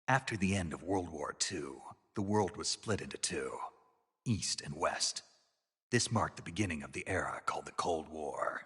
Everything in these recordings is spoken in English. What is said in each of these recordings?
After the end of World War II, the world was split into two, East and West. This marked the beginning of the era called the Cold War.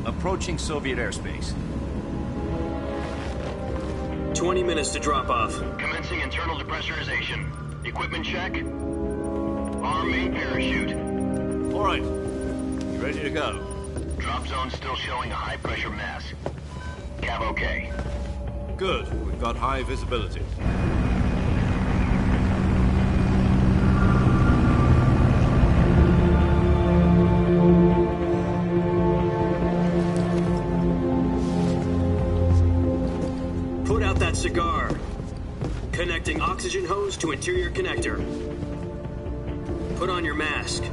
Approaching Soviet airspace. 20 minutes to drop off. Commencing internal depressurization. Equipment check. Arm main parachute. All right. You ready to go? Drop zone still showing a high pressure mass. Cav okay. Good. We've got high visibility. Cigar. Connecting oxygen hose to interior connector. Put on your mask.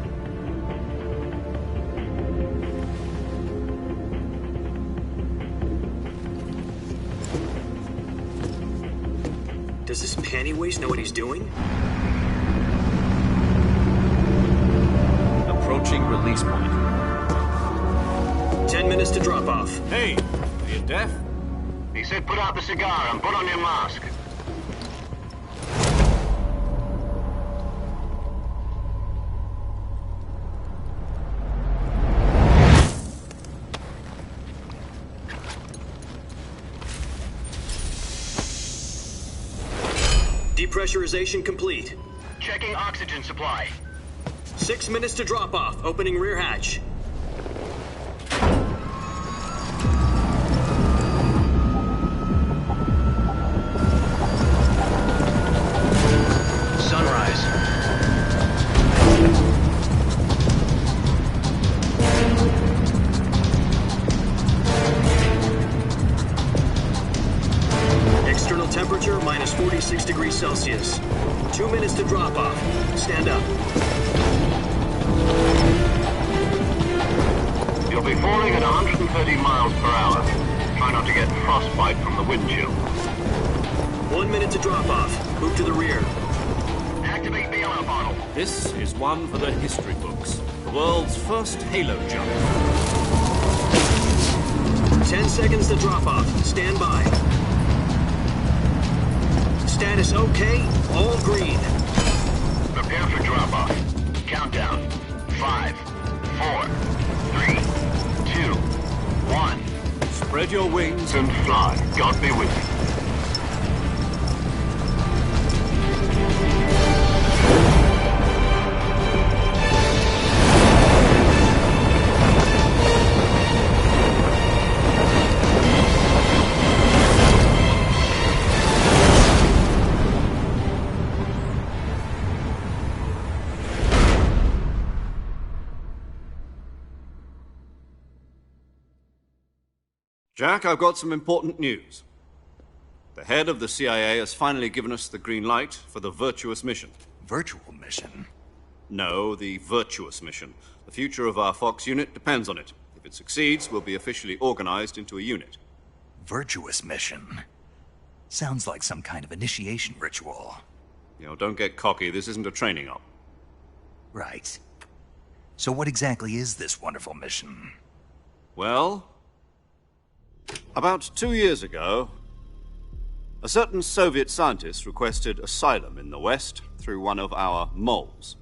Does this panty waste know what he's doing? Approaching release point. 10 minutes to drop off. Hey, are you deaf? He said put out the cigar and put on your mask. Depressurization complete. Checking oxygen supply. 6 minutes to drop off. Opening rear hatch. Temperature minus 46 degrees Celsius. 2 minutes to drop off. Stand up. You'll be falling at 130 miles per hour. Try not to get frostbite from the wind chill. 1 minute to drop off. Move to the rear. Activate the yellow bottle. This is one for the history books. The world's first halo jump. 10 seconds to drop off. Stand by. Status okay, all green. Prepare for drop-off. Countdown. 5, 4, 3, 2, 1. Spread your wings And fly. God be with you. Jack, I've got some important news. The head of the CIA has finally given us the green light for the virtuous mission. Virtual mission? No, the virtuous mission. The future of our Fox unit depends on it. If it succeeds, we'll be officially organized into a unit. Virtuous mission? Sounds like some kind of initiation ritual. You know, don't get cocky. This isn't a training op. Right. So what exactly is this wonderful mission? Well, about 2 years ago, a certain Soviet scientist requested asylum in the West through one of our moles.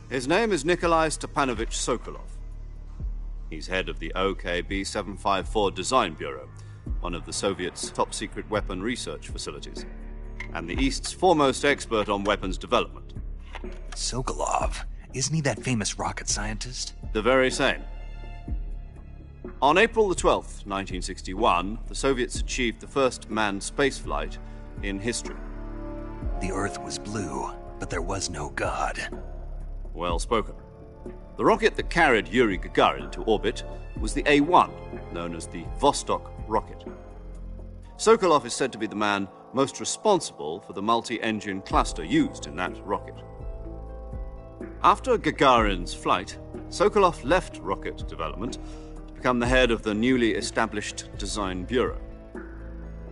His name is Nikolai Stepanovich Sokolov. He's head of the OKB-754 Design Bureau, one of the Soviets' top-secret weapon research facilities, and the East's foremost expert on weapons development. Sokolov? Isn't he that famous rocket scientist? The very same. On April the 12th, 1961, the Soviets achieved the first manned spaceflight in history. The Earth was blue, but there was no God. Well spoken. The rocket that carried Yuri Gagarin to orbit was the A-1, known as the Vostok rocket. Sokolov is said to be the man most responsible for the multi-engine cluster used in that rocket. After Gagarin's flight, Sokolov left rocket development to become the head of the newly established Design Bureau.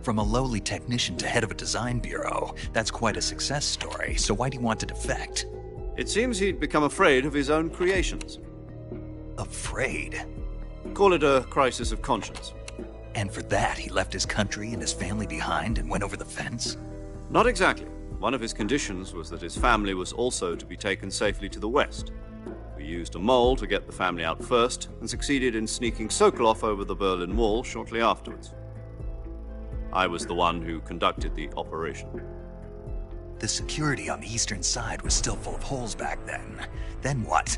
From a lowly technician to head of a design bureau, that's quite a success story, so why'd he want to defect? It seems he'd become afraid of his own creations. Afraid? Call it a crisis of conscience. And for that, he left his country and his family behind and went over the fence? Not exactly. One of his conditions was that his family was also to be taken safely to the west. We used a mole to get the family out first and succeeded in sneaking Sokolov over the Berlin Wall shortly afterwards. I was the one who conducted the operation. The security on the eastern side was still full of holes back then. Then what?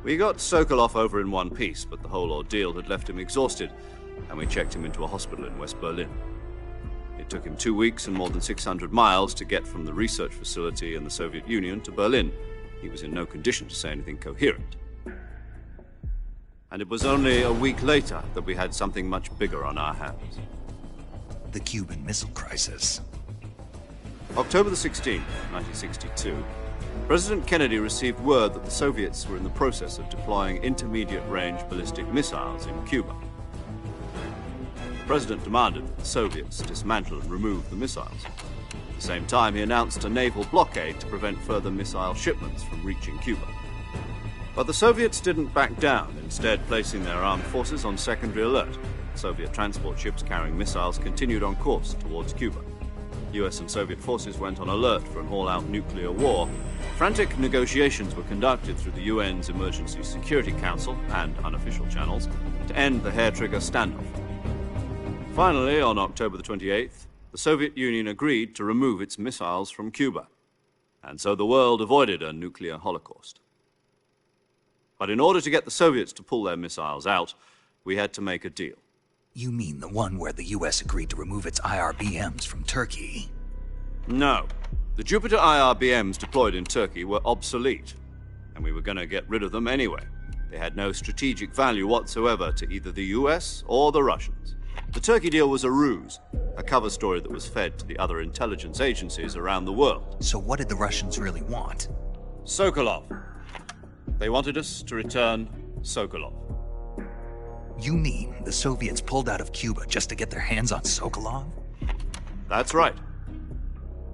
We got Sokolov over in one piece, but the whole ordeal had left him exhausted, and we checked him into a hospital in West Berlin. It took him 2 weeks and more than 600 miles to get from the research facility in the Soviet Union to Berlin. He was in no condition to say anything coherent. And it was only a week later that we had something much bigger on our hands. The Cuban Missile Crisis. October the 16th, 1962, President Kennedy received word that the Soviets were in the process of deploying intermediate-range ballistic missiles in Cuba. The President demanded that the Soviets dismantle and remove the missiles. At the same time, he announced a naval blockade to prevent further missile shipments from reaching Cuba. But the Soviets didn't back down, instead placing their armed forces on secondary alert. Soviet transport ships carrying missiles continued on course towards Cuba. US and Soviet forces went on alert for an all-out nuclear war. Frantic negotiations were conducted through the UN's Emergency Security Council and unofficial channels to end the hair-trigger standoff. Finally, on October the 28th, the Soviet Union agreed to remove its missiles from Cuba, and so the world avoided a nuclear holocaust. But in order to get the Soviets to pull their missiles out, we had to make a deal. You mean the one where the US agreed to remove its IRBMs from Turkey? No. The Jupiter IRBMs deployed in Turkey were obsolete, and we were going to get rid of them anyway. They had no strategic value whatsoever to either the US or the Russians. The Turkey deal was a ruse, a cover story that was fed to the other intelligence agencies around the world. So what did the Russians really want? Sokolov. They wanted us to return Sokolov. You mean the Soviets pulled out of Cuba just to get their hands on Sokolov? That's right.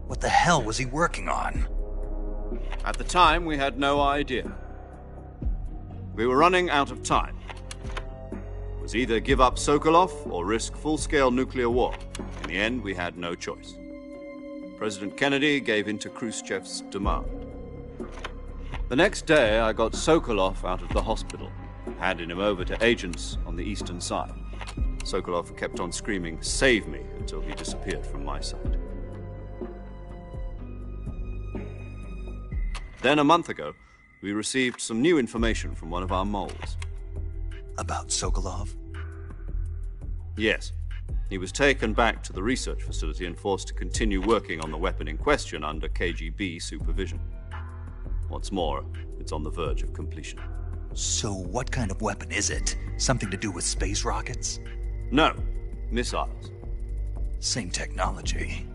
What the hell was he working on? At the time, we had no idea. We were running out of time. It was either give up Sokolov or risk full-scale nuclear war. In the end, we had no choice. President Kennedy gave in to Khrushchev's demand. The next day, I got Sokolov out of the hospital, handing him over to agents on the eastern side. Sokolov kept on screaming, "Save me," until he disappeared from my sight. Then, a month ago, we received some new information from one of our moles. About Sokolov? Yes. He was taken back to the research facility and forced to continue working on the weapon in question under KGB supervision. What's more, it's on the verge of completion. So what kind of weapon is it? Something to do with space rockets? No, missiles. Same technology.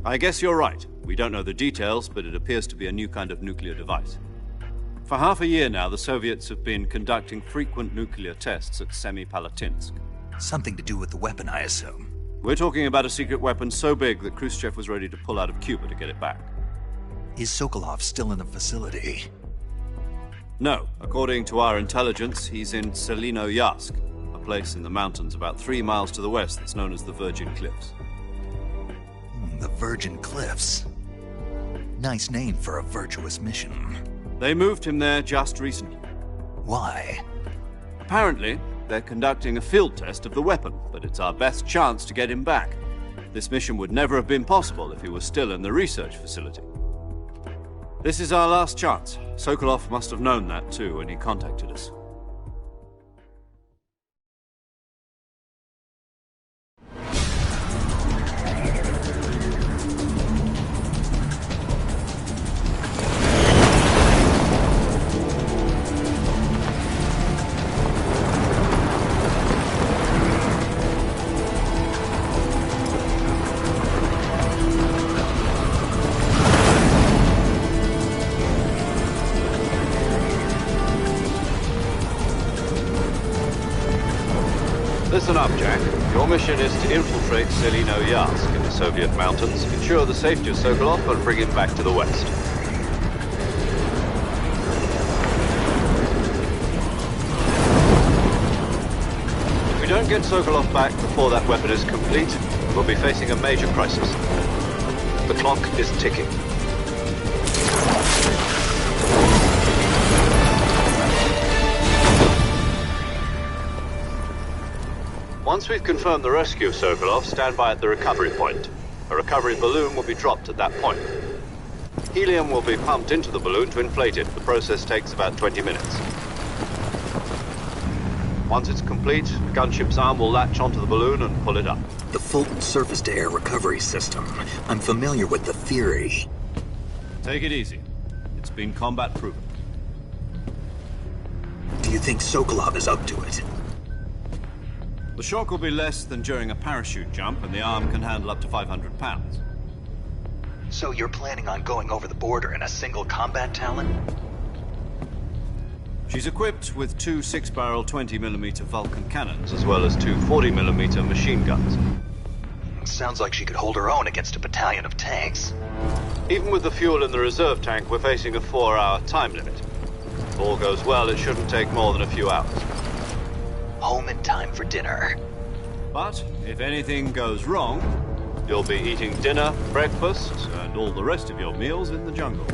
I guess you're right. We don't know the details, but it appears to be a new kind of nuclear device. For half a year now, the Soviets have been conducting frequent nuclear tests at Semipalatinsk. Something to do with the weapon, I assume. We're talking about a secret weapon so big that Khrushchev was ready to pull out of Cuba to get it back. Is Sokolov still in the facility? No. According to our intelligence, he's in Selinoyarsk, a place in the mountains about 3 miles to the west that's known as the Virgin Cliffs. The Virgin Cliffs. Nice name for a virtuous mission. They moved him there just recently. Why? Apparently, they're conducting a field test of the weapon, but it's our best chance to get him back. This mission would never have been possible if he was still in the research facility. This is our last chance. Sokolov must have known that too when he contacted us. Listen up, Jack. Your mission is to infiltrate Selino Yask in the Soviet mountains, ensure the safety of Sokolov, and bring him back to the West. If we don't get Sokolov back before that weapon is complete, we'll be facing a major crisis. The clock is ticking. Once we've confirmed the rescue of Sokolov, stand by at the recovery point. A recovery balloon will be dropped at that point. Helium will be pumped into the balloon to inflate it. The process takes about 20 minutes. Once it's complete, the gunship's arm will latch onto the balloon and pull it up. The Fulton surface-to-air recovery system. I'm familiar with the theory. Take it easy. It's been combat-proven. Do you think Sokolov is up to it? The shock will be less than during a parachute jump, and the arm can handle up to 500 pounds. So you're planning on going over the border in a single combat Talon? She's equipped with two 6-barrel 20mm Vulcan cannons, as well as two 40mm machine guns. Sounds like she could hold her own against a battalion of tanks. Even with the fuel in the reserve tank, we're facing a 4-hour time limit. If all goes well, it shouldn't take more than a few hours. Home in time for dinner. But if anything goes wrong, you'll be eating dinner, breakfast, and all the rest of your meals in the jungle.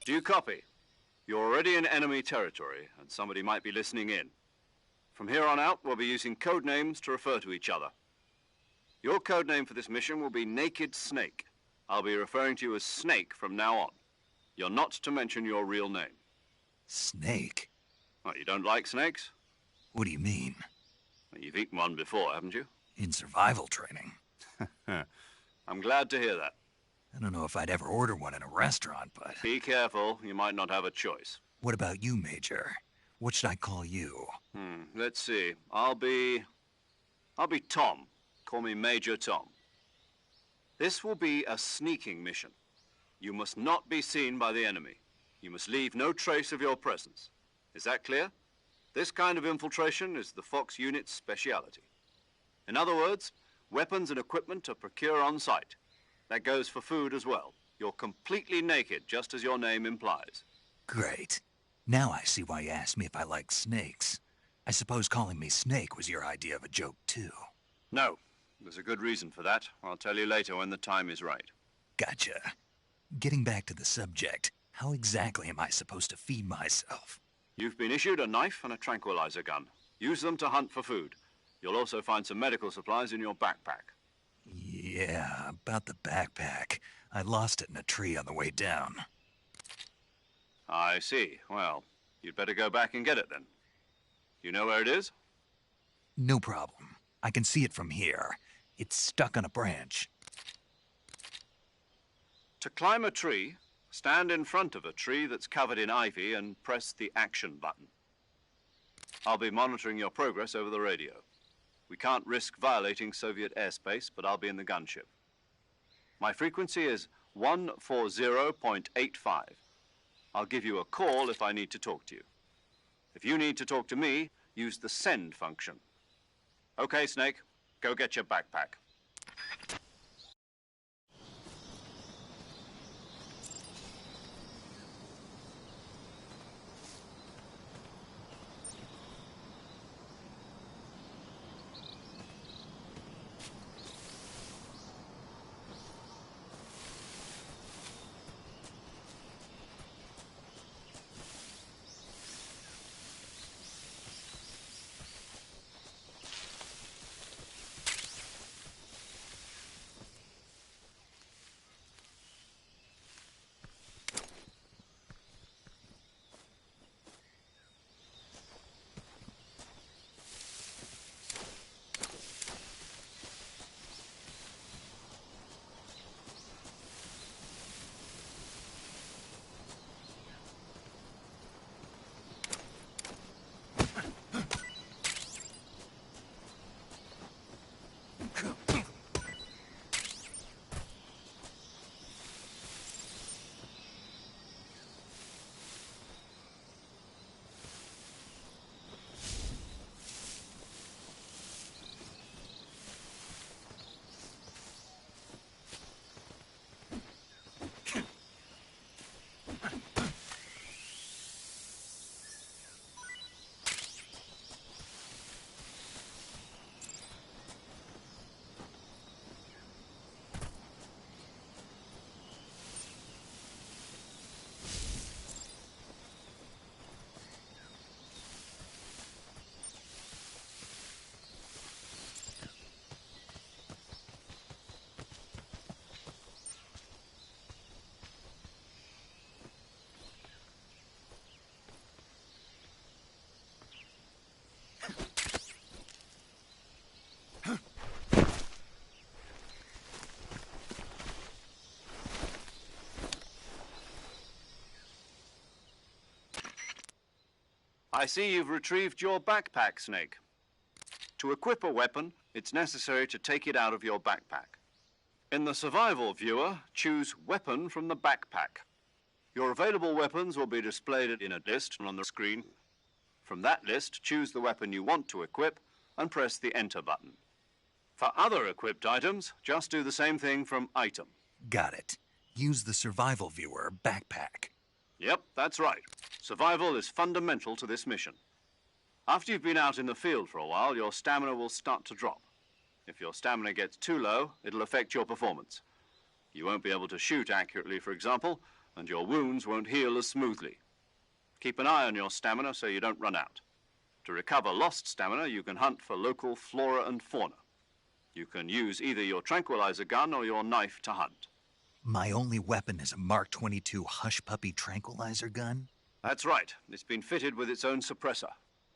Do you copy? You're already in enemy territory, and somebody might be listening in. From here on out, we'll be using code names to refer to each other. Your code name for this mission will be Naked Snake. I'll be referring to you as Snake from now on. You're not to mention your real name. Snake? What, you don't like snakes? What do you mean? Well, you've eaten one before, haven't you? In survival training. I'm glad to hear that. I don't know if I'd ever order one in a restaurant, but... Be careful, you might not have a choice. What about you, Major? What should I call you? Let's see. I'll be Tom. Call me Major Tom. This will be a sneaking mission. You must not be seen by the enemy. You must leave no trace of your presence. Is that clear? This kind of infiltration is the Fox unit's speciality. In other words, weapons and equipment are procured on site. That goes for food as well. You're completely naked, just as your name implies. Great. Now I see why you asked me if I like snakes. I suppose calling me Snake was your idea of a joke, too. No. There's a good reason for that. I'll tell you later when the time is right. Gotcha. Getting back to the subject, how exactly am I supposed to feed myself? You've been issued a knife and a tranquilizer gun. Use them to hunt for food. You'll also find some medical supplies in your backpack. Yeah, about the backpack. I lost it in a tree on the way down. I see. Well, you'd better go back and get it then. You know where it is? No problem. I can see it from here. It's stuck on a branch. To climb a tree, stand in front of a tree that's covered in ivy and press the action button. I'll be monitoring your progress over the radio. We can't risk violating Soviet airspace, but I'll be in the gunship. My frequency is 140.85. I'll give you a call if I need to talk to you. If you need to talk to me, use the send function. Okay, Snake, go get your backpack. I see you've retrieved your backpack, Snake. To equip a weapon, it's necessary to take it out of your backpack. In the survival viewer, choose Weapon from the backpack. Your available weapons will be displayed in a list on the screen. From that list, choose the weapon you want to equip and press the Enter button. For other equipped items, just do the same thing from Item. Got it. Use the survival viewer backpack. Yep, that's right. Survival is fundamental to this mission. After you've been out in the field for a while, your stamina will start to drop. If your stamina gets too low, it'll affect your performance. You won't be able to shoot accurately, for example, and your wounds won't heal as smoothly. Keep an eye on your stamina so you don't run out. To recover lost stamina, you can hunt for local flora and fauna. You can use either your tranquilizer gun or your knife to hunt. My only weapon is a Mark 22 Hush Puppy tranquilizer gun? That's right. It's been fitted with its own suppressor.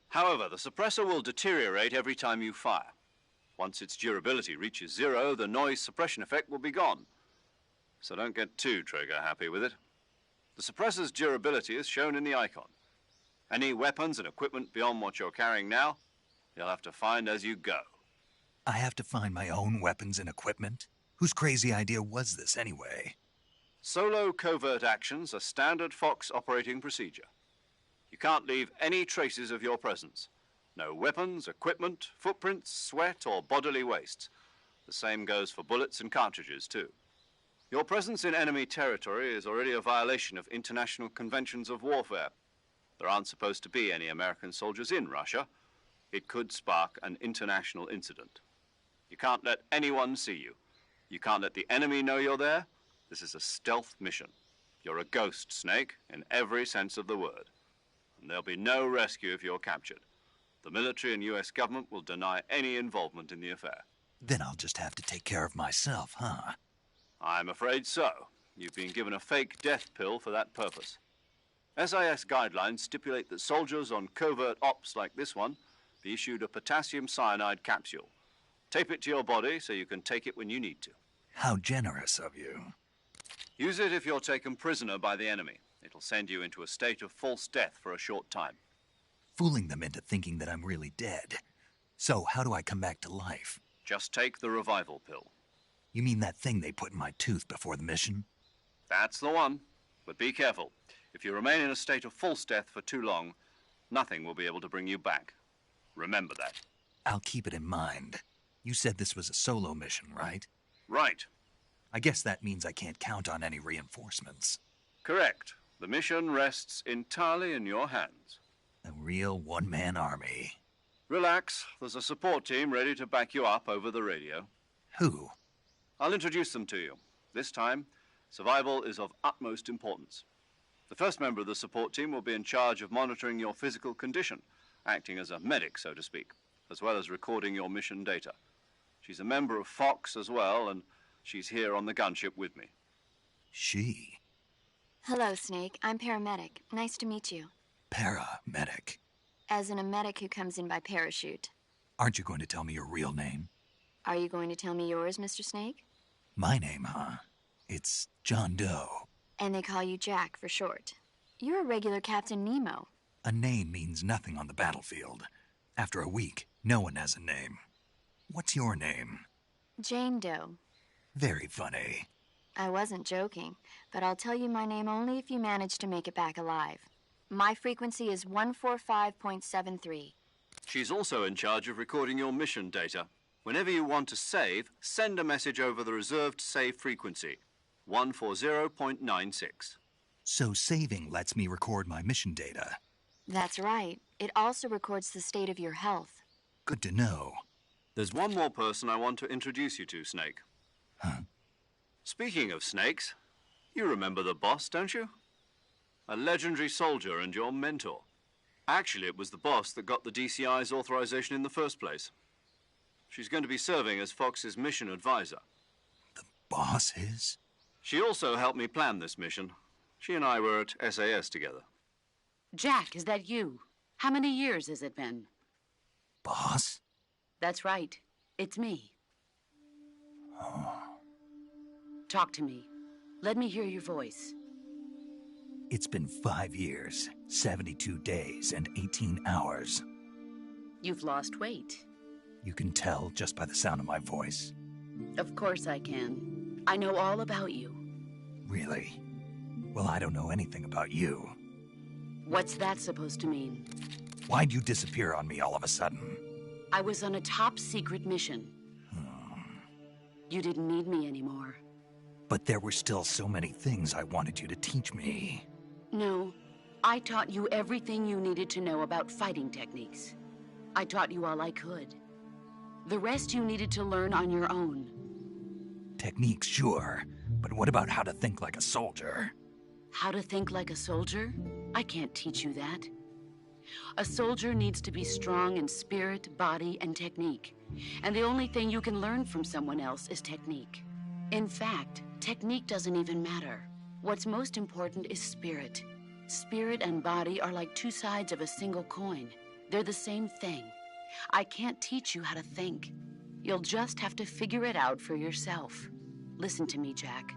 However, the suppressor will deteriorate every time you fire. Once its durability reaches 0, the noise suppression effect will be gone. So don't get too trigger-happy with it. The suppressor's durability is shown in the icon. Any weapons and equipment beyond what you're carrying now, you'll have to find as you go. I have to find my own weapons and equipment? Whose crazy idea was this, anyway? Solo covert actions are standard Fox operating procedure. You can't leave any traces of your presence. No weapons, equipment, footprints, sweat, or bodily wastes. The same goes for bullets and cartridges, too. Your presence in enemy territory is already a violation of international conventions of warfare. There aren't supposed to be any American soldiers in Russia. It could spark an international incident. You can't let anyone see you. You can't let the enemy know you're there. This is a stealth mission. You're a ghost, Snake, in every sense of the word. And there'll be no rescue if you're captured. The military and U.S. government will deny any involvement in the affair. Then I'll just have to take care of myself, huh? I'm afraid so. You've been given a fake death pill for that purpose. SIS guidelines stipulate that soldiers on covert ops like this one be issued a potassium cyanide capsule. Tape it to your body so you can take it when you need to. How generous of you. Use it if you're taken prisoner by the enemy. It'll send you into a state of false death for a short time. Fooling them into thinking that I'm really dead. So, how do I come back to life? Just take the revival pill. You mean that thing they put in my tooth before the mission? That's the one. But be careful. If you remain in a state of false death for too long, nothing will be able to bring you back. Remember that. I'll keep it in mind. You said this was a solo mission, right? Right. I guess that means I can't count on any reinforcements. Correct. The mission rests entirely in your hands. A real one-man army. Relax. There's a support team ready to back you up over the radio. Who? I'll introduce them to you. This time, survival is of utmost importance. The first member of the support team will be in charge of monitoring your physical condition, acting as a medic, so to speak, as well as recording your mission data. She's a member of Fox as well, and she's here on the gunship with me. She? Hello, Snake. I'm paramedic. Nice to meet you. Paramedic. As in a medic who comes in by parachute. Aren't you going to tell me your real name? Are you going to tell me yours, Mr. Snake? My name, huh? It's John Doe. And they call you Jack for short. You're a regular Captain Nemo. A name means nothing on the battlefield. After a week, no one has a name. What's your name? Jane Doe. Very funny. I wasn't joking, but I'll tell you my name only if you manage to make it back alive. My frequency is 145.73. She's also in charge of recording your mission data. Whenever you want to save, send a message over the reserved save frequency, 140.96. So saving lets me record my mission data. That's right. It also records the state of your health. Good to know. There's one more person I want to introduce you to, Snake. Huh? Speaking of snakes, you remember the boss, don't you? A legendary soldier and your mentor. Actually, it was the boss that got the DCI's authorization in the first place. She's going to be serving as Fox's mission advisor. The boss is? She also helped me plan this mission. She and I were at SAS together. Jack, is that you? How many years has it been? Boss? That's right. It's me. Oh. Talk to me. Let me hear your voice. It's been 5 years, 72 days, and 18 hours. You've lost weight. You can tell just by the sound of my voice. Of course I can. I know all about you. Really? Well, I don't know anything about you. What's that supposed to mean? Why'd you disappear on me all of a sudden? I was on a top-secret mission. You didn't need me anymore. But there were still so many things I wanted you to teach me. No, I taught you everything you needed to know about fighting techniques. I taught you all I could. The rest you needed to learn on your own. Techniques, sure. But what about how to think like a soldier? How to think like a soldier? I can't teach you that. A soldier needs to be strong in spirit, body, and technique. And the only thing you can learn from someone else is technique. In fact, technique doesn't even matter. What's most important is spirit. Spirit and body are like two sides of a single coin. They're the same thing. I can't teach you how to think. You'll just have to figure it out for yourself. Listen to me, Jack.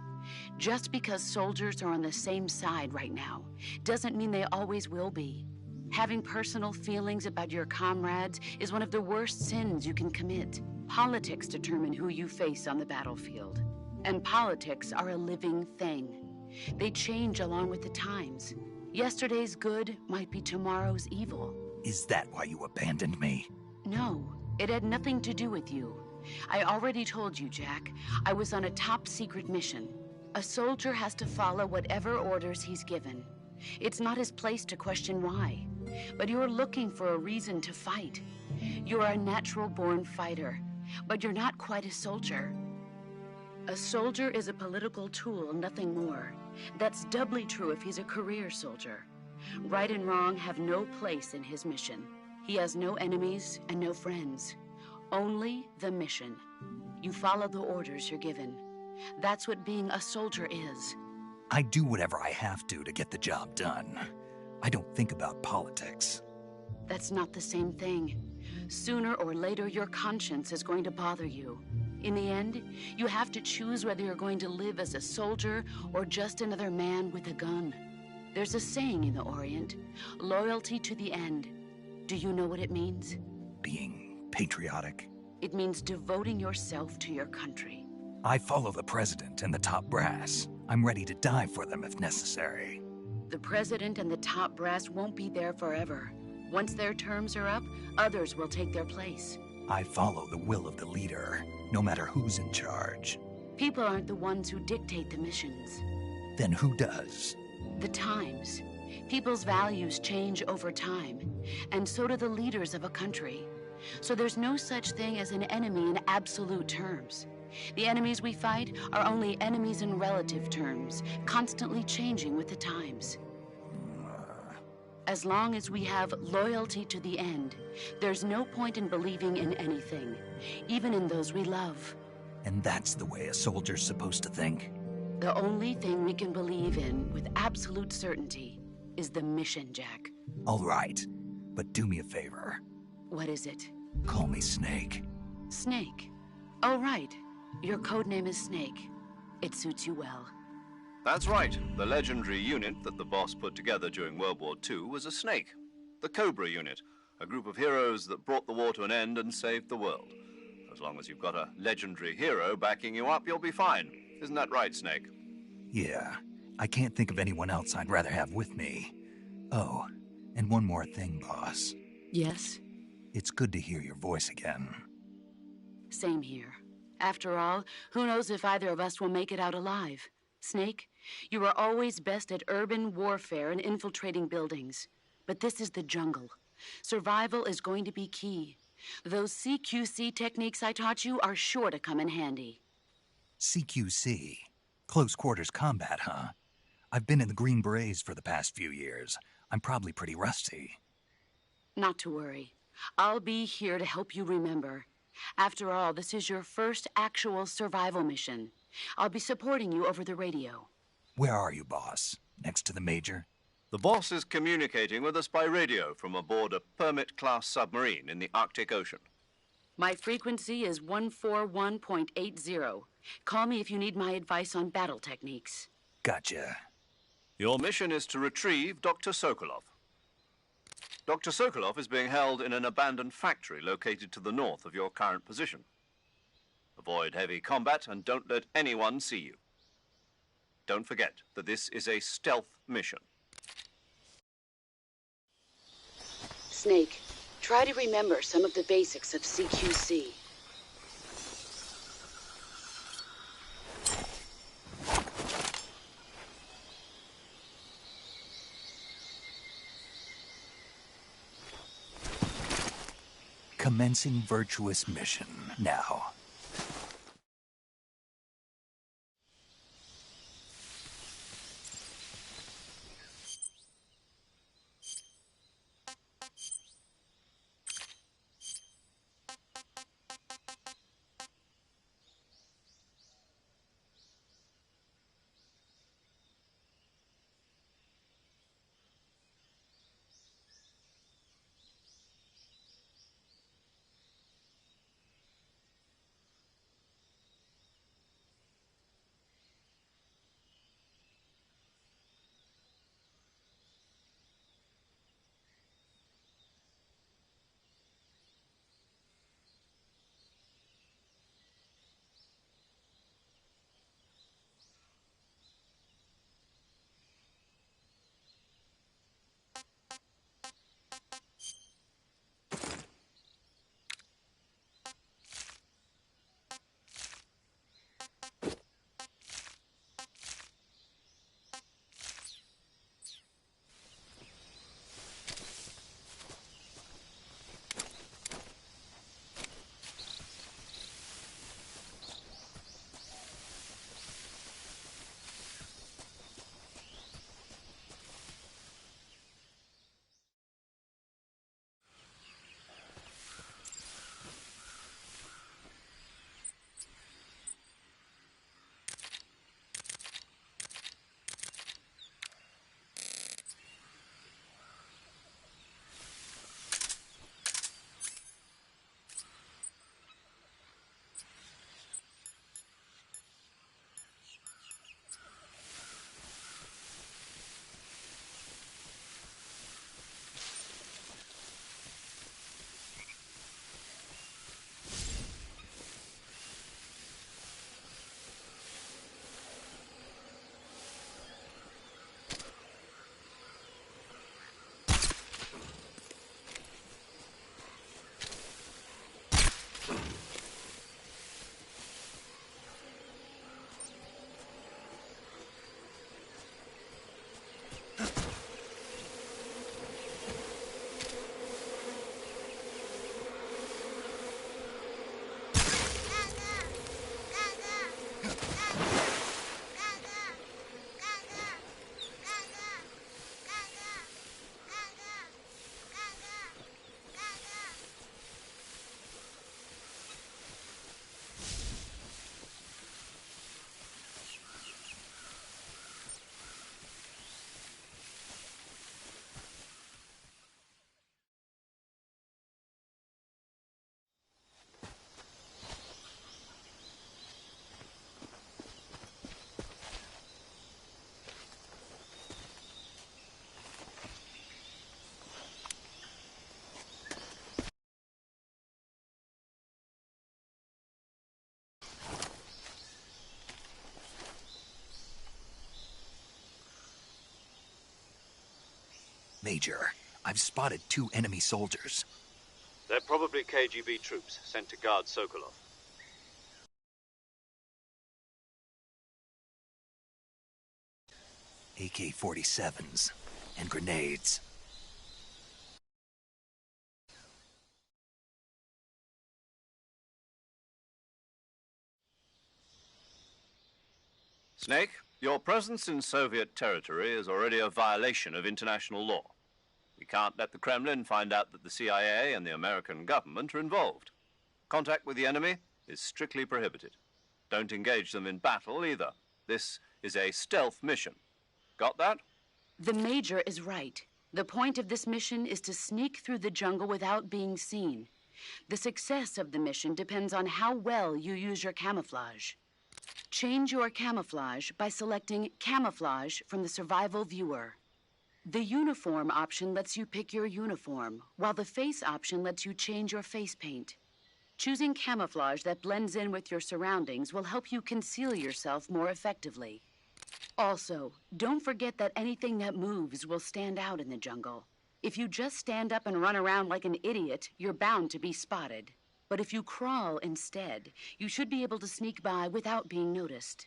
Just because soldiers are on the same side right now doesn't mean they always will be. Having personal feelings about your comrades is one of the worst sins you can commit. Politics determine who you face on the battlefield. And politics are a living thing. They change along with the times. Yesterday's good might be tomorrow's evil. Is that why you abandoned me? No, it had nothing to do with you. I already told you, Jack. I was on a top-secret mission. A soldier has to follow whatever orders he's given. It's not his place to question why. But you're looking for a reason to fight. You're a natural-born fighter, but you're not quite a soldier. A soldier is a political tool, nothing more. That's doubly true if he's a career soldier. Right and wrong have no place in his mission. He has no enemies and no friends. Only the mission. You follow the orders you're given. That's what being a soldier is. I do whatever I have to get the job done. I don't think about politics. That's not the same thing. Sooner or later, your conscience is going to bother you. In the end, you have to choose whether you're going to live as a soldier or just another man with a gun. There's a saying in the Orient, loyalty to the end. Do you know what it means? Being patriotic. It means devoting yourself to your country. I follow the president and the top brass. I'm ready to die for them if necessary. The president and the top brass won't be there forever. Once their terms are up, others will take their place. I follow the will of the leader, no matter who's in charge. People aren't the ones who dictate the missions. Then who does? The times. People's values change over time, and so do the leaders of a country. So there's no such thing as an enemy in absolute terms. The enemies we fight are only enemies in relative terms, constantly changing with the times. As long as we have loyalty to the end, there's no point in believing in anything, even in those we love. And that's the way a soldier's supposed to think? The only thing we can believe in with absolute certainty is the mission, Jack. All right, but do me a favor. What is it? Call me Snake. Snake. Oh, right. Your code name is Snake. It suits you well. That's right. The legendary unit that the boss put together during World War II was a snake. The Cobra unit, a group of heroes that brought the war to an end and saved the world. As long as you've got a legendary hero backing you up, you'll be fine. Isn't that right, Snake? Yeah, I can't think of anyone else I'd rather have with me. Oh, and one more thing, boss. Yes? It's good to hear your voice again. Same here. After all, who knows if either of us will make it out alive? Snake, you were always best at urban warfare and infiltrating buildings. But this is the jungle. Survival is going to be key. Those CQC techniques I taught you are sure to come in handy. CQC? Close quarters combat, huh? I've been in the Green Berets for the past few years. I'm probably pretty rusty. Not to worry. I'll be here to help you remember. After all, this is your first actual survival mission. I'll be supporting you over the radio. Where are you, boss? Next to the Major? The boss is communicating with us by radio from aboard a Permit-class submarine in the Arctic Ocean. My frequency is 141.80. Call me if you need my advice on battle techniques. Gotcha. Your mission is to retrieve Dr. Sokolov. Dr. Sokolov is being held in an abandoned factory located to the north of your current position. Avoid heavy combat and don't let anyone see you. Don't forget that this is a stealth mission. Snake, try to remember some of the basics of CQC. Commencing virtuous mission now. Major, I've spotted 2 enemy soldiers. They're probably KGB troops sent to guard Sokolov. AK-47s and grenades. Snake, your presence in Soviet territory is already a violation of international law. We can't let the Kremlin find out that the CIA and the American government are involved. Contact with the enemy is strictly prohibited. Don't engage them in battle either. This is a stealth mission. Got that? The Major is right. The point of this mission is to sneak through the jungle without being seen. The success of the mission depends on how well you use your camouflage. Change your camouflage by selecting Camouflage from the Survival Viewer. The Uniform option lets you pick your uniform, while the Face option lets you change your face paint. Choosing camouflage that blends in with your surroundings will help you conceal yourself more effectively. Also, don't forget that anything that moves will stand out in the jungle. If you just stand up and run around like an idiot, you're bound to be spotted. But if you crawl instead, you should be able to sneak by without being noticed.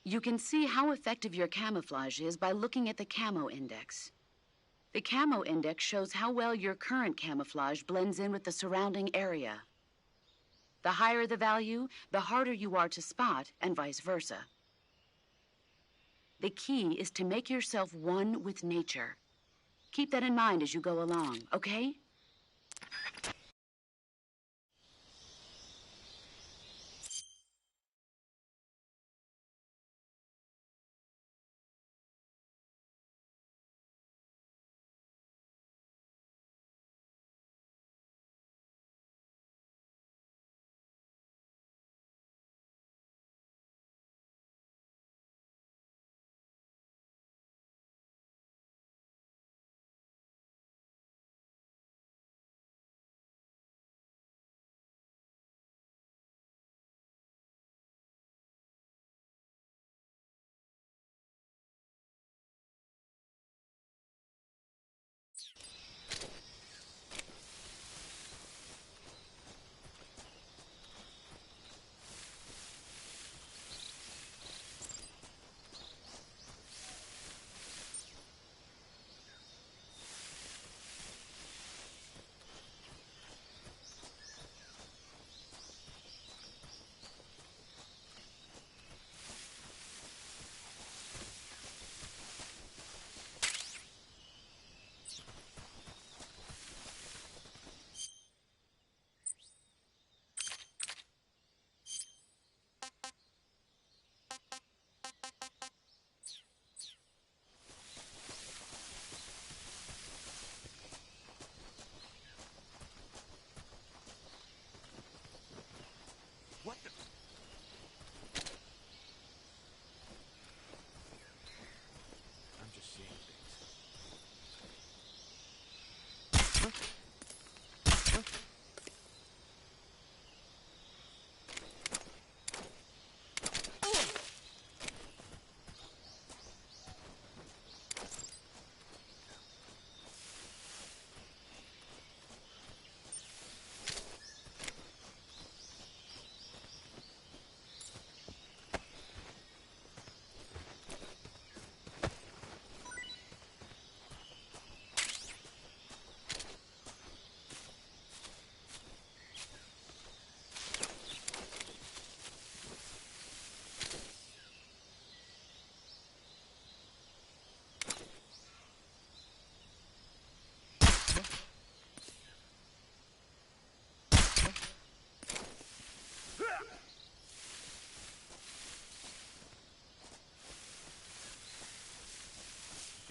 You can see how effective your camouflage is by looking at the Camo Index. The Camo Index shows how well your current camouflage blends in with the surrounding area. The higher the value, the harder you are to spot, and vice versa. The key is to make yourself one with nature. Keep that in mind as you go along, okay?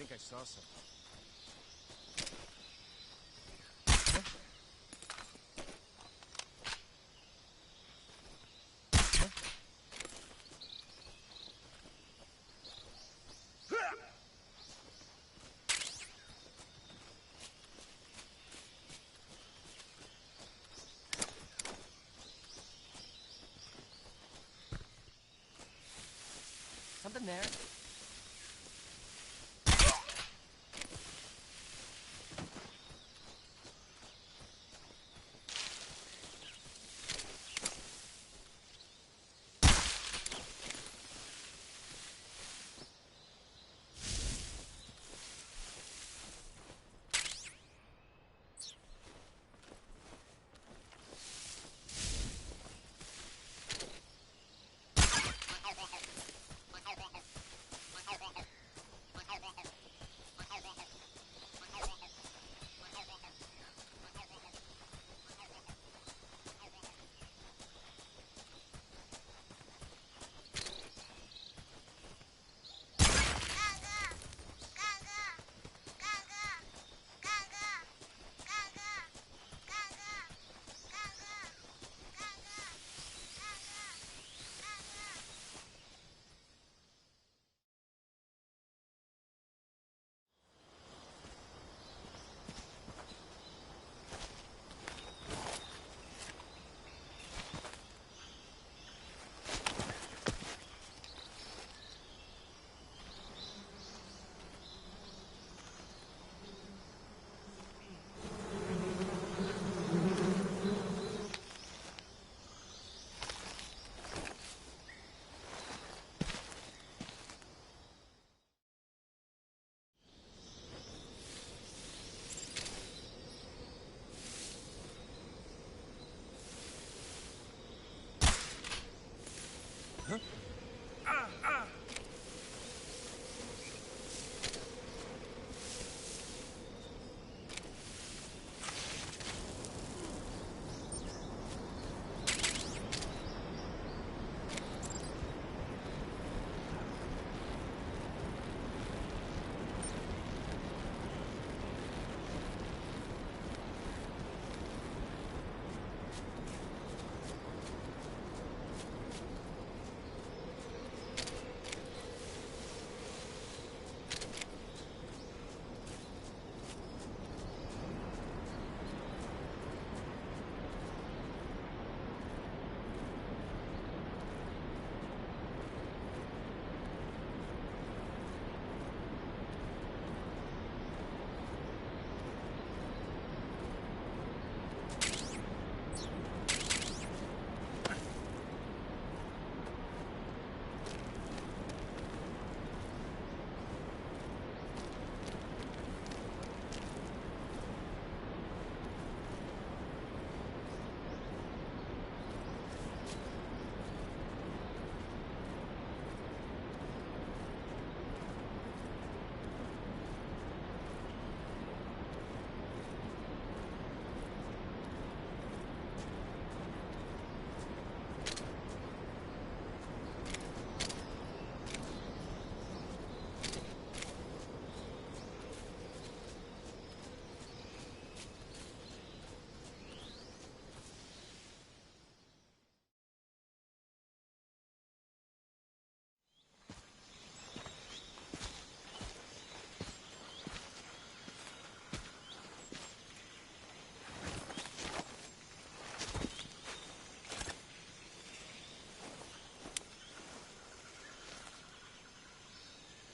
think I saw something. Something there?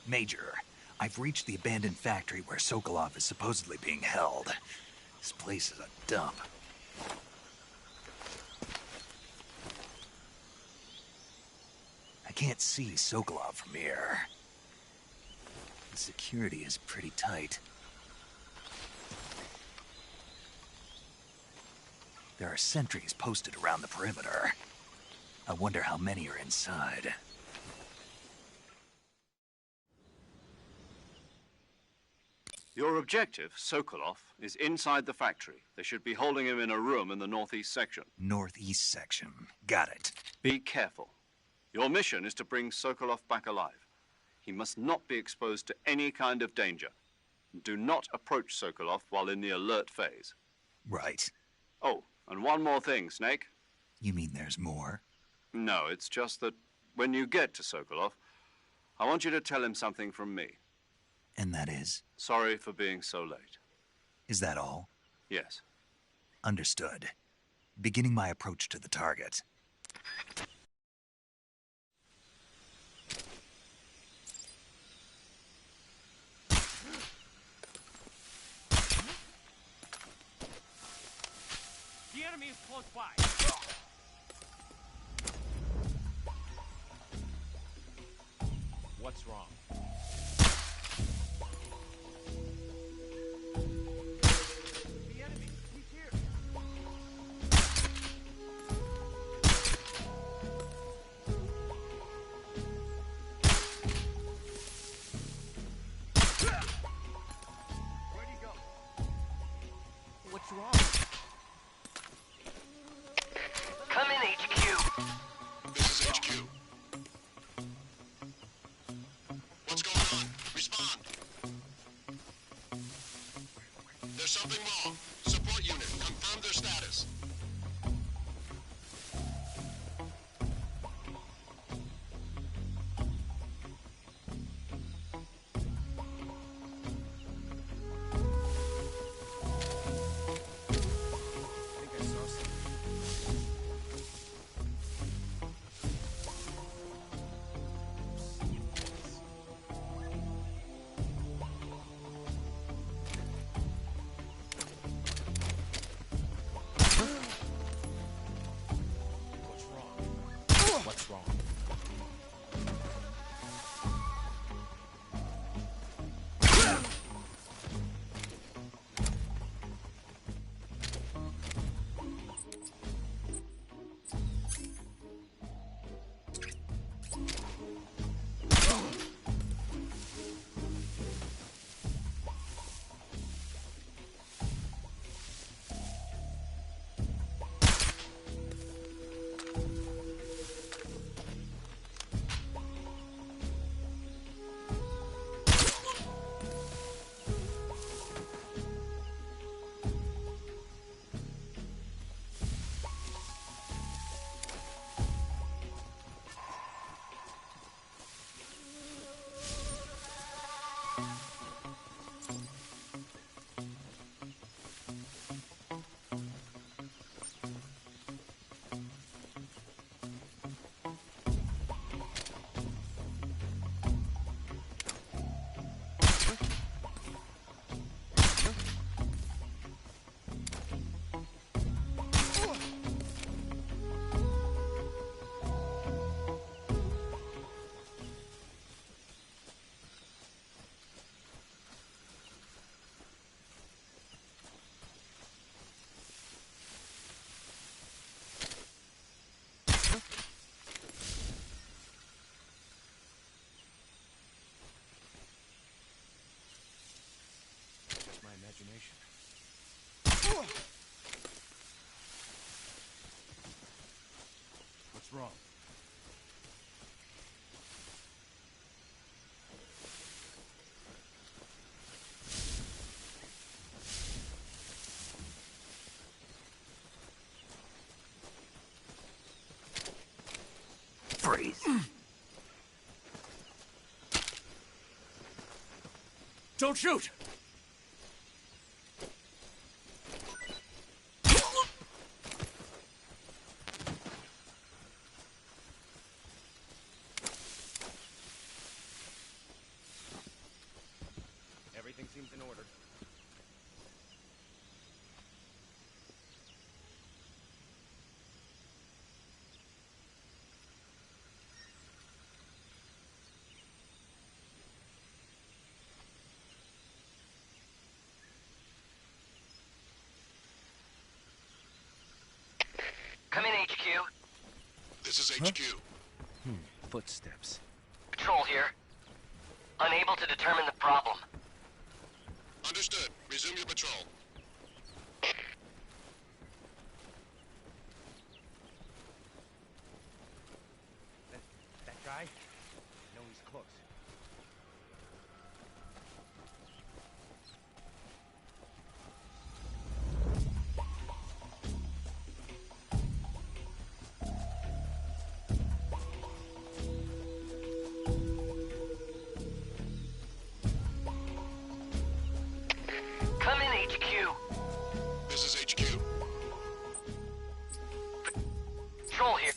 Major, I've reached the abandoned factory where Sokolov is supposedly being held. This place is a dump. I can't see Sokolov from here. The security is pretty tight. There are sentries posted around the perimeter. I wonder how many are inside. Your objective, Sokolov, is inside the factory. They should be holding him in a room in the northeast section. Northeast section. Got it. Be careful. Your mission is to bring Sokolov back alive. He must not be exposed to any kind of danger. Do not approach Sokolov while in the alert phase. Right. Oh, and one more thing, Snake. You mean there's more? No, it's just that when you get to Sokolov, I want you to tell him something from me. And that is? Sorry for being so late. Is that all? Yes. Understood. Beginning my approach to the target. The enemy is close by. What's wrong? The enemy, he's here. Where'd he go? What's wrong? Come in, HQ. This is HQ. What's going on? Respond. There's something wrong. Support unit, confirm their status. I think I saw something. What's wrong? What's wrong? My imagination. What's wrong? Freeze. Don't shoot! Everything seems in order. Come in, HQ. This is HQ. Footsteps. Patrol here. Unable to determine the problem. Understood. Resume your patrol. That guy? No, he's close. Come in, HQ. This is HQ. Patrol here.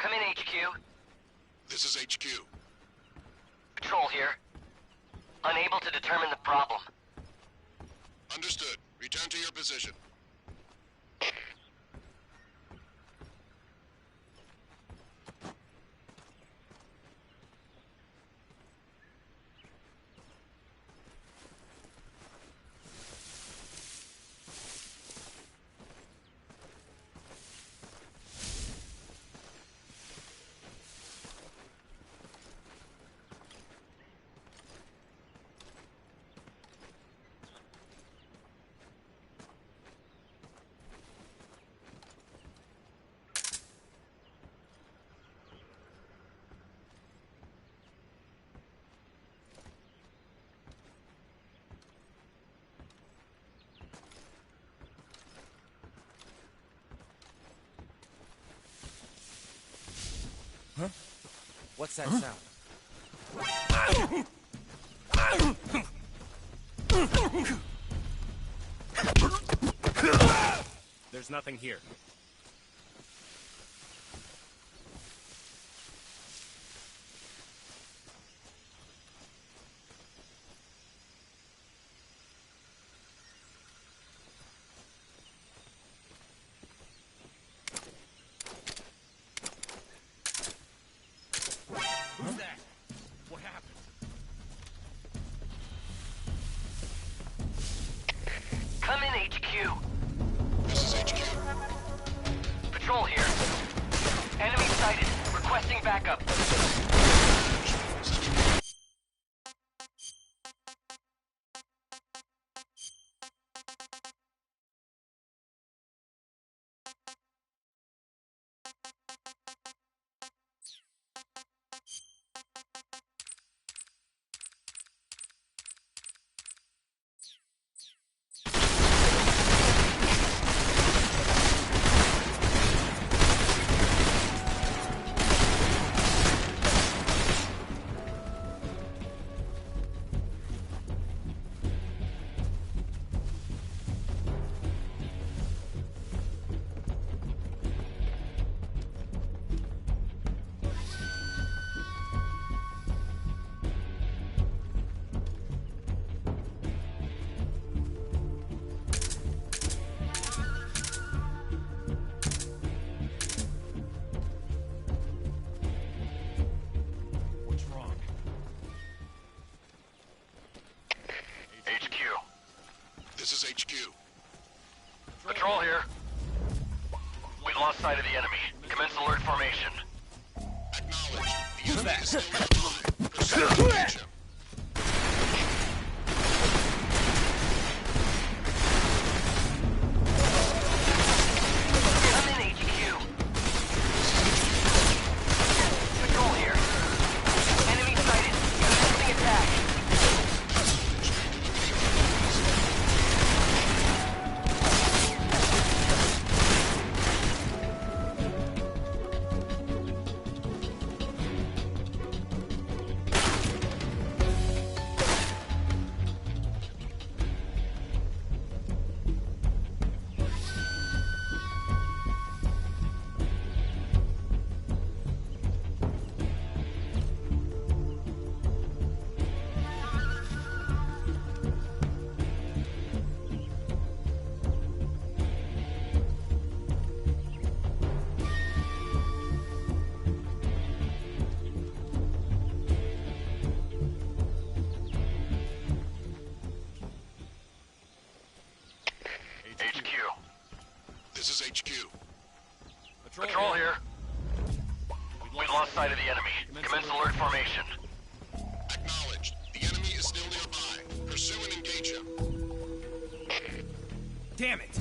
Come in, HQ. This is HQ. Patrol here. Unable to determine the problem. Understood. Return to your position. Huh? What's that sound? There's nothing here. Who's that? What happened? Come in, HQ. This is HQ. Patrol here. Enemy sighted. Requesting backup. Patrol here. We've lost sight of the enemy. Commence alert formation. Acknowledged. The enemy is still nearby. Pursue and engage him. I'm in HQ. Patrol here. Enemy sighted. Commencing attack. This is HQ. Patrol here. We've lost sight of the enemy. Commence alert formation. Acknowledged. The enemy is still nearby. Pursue and engage him. Damn it!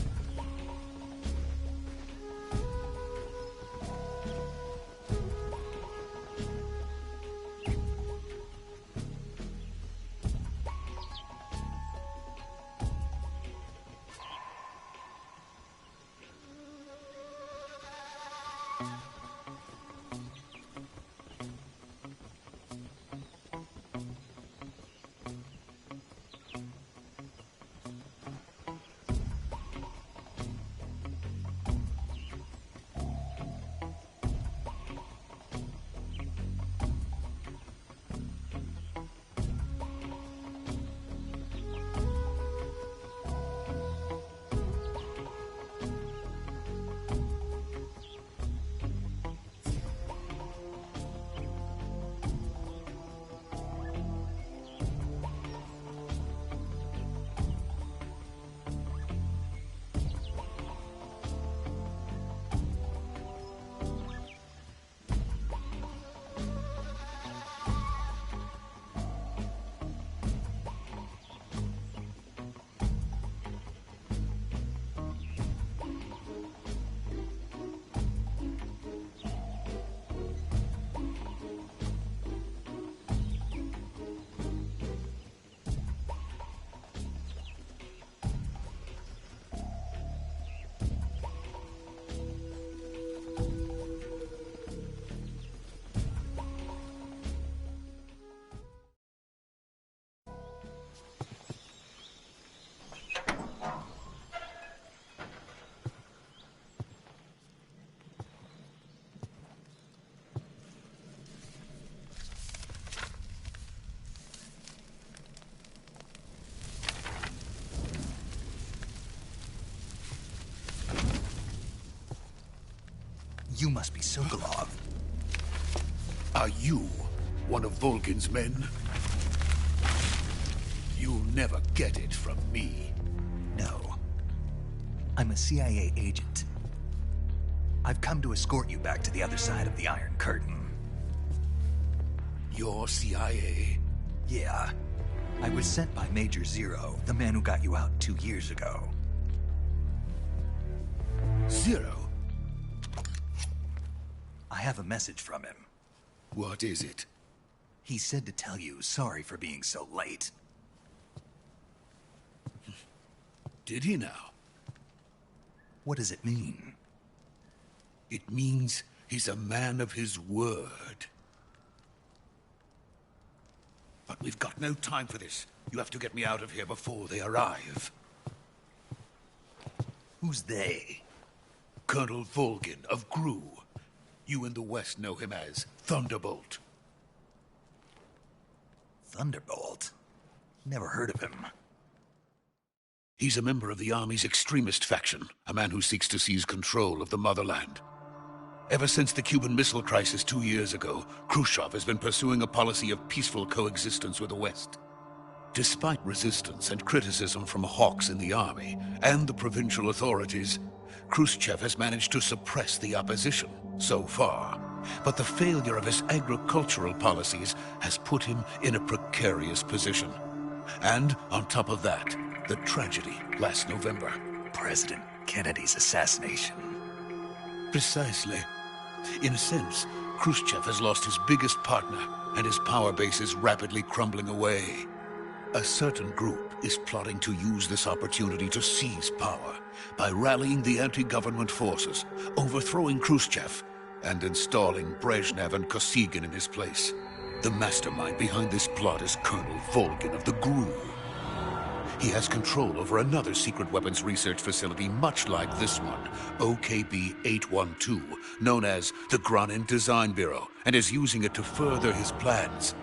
You must be Sokolov. Are you one of Volgin's men? You'll never get it from me. No. I'm a CIA agent. I've come to escort you back to the other side of the Iron Curtain. You're CIA? Yeah. I was sent by Major Zero, the man who got you out 2 years ago. Zero? I have a message from him. What is it? He said to tell you sorry for being so late. Did he now? What does it mean? It means he's a man of his word. But we've got no time for this. You have to get me out of here before they arrive. Who's they? Colonel Volgin of GRU. You in the West know him as Thunderbolt. Thunderbolt? Never heard of him. He's a member of the Army's extremist faction, a man who seeks to seize control of the motherland. Ever since the Cuban Missile Crisis 2 years ago, Khrushchev has been pursuing a policy of peaceful coexistence with the West. Despite resistance and criticism from hawks in the army and the provincial authorities, Khrushchev has managed to suppress the opposition so far. But the failure of his agricultural policies has put him in a precarious position. And on top of that, the tragedy last November. President Kennedy's assassination. Precisely. In a sense, Khrushchev has lost his biggest partner, and his power base is rapidly crumbling away. A certain group is plotting to use this opportunity to seize power by rallying the anti-government forces, overthrowing Khrushchev, and installing Brezhnev and Kosygin in his place. The mastermind behind this plot is Colonel Volgin of the GRU. He has control over another secret weapons research facility much like this one, OKB-812, known as the Granin Design Bureau, and is using it to further his plans.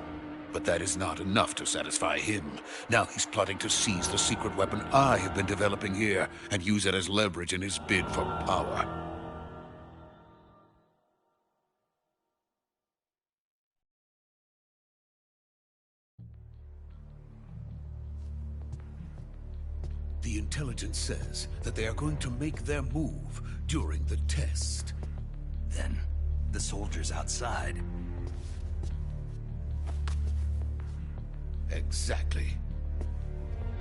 But that is not enough to satisfy him. Now he's plotting to seize the secret weapon I have been developing here and use it as leverage in his bid for power. The intelligence says that they are going to make their move during the test. Then, the soldiers outside. Exactly.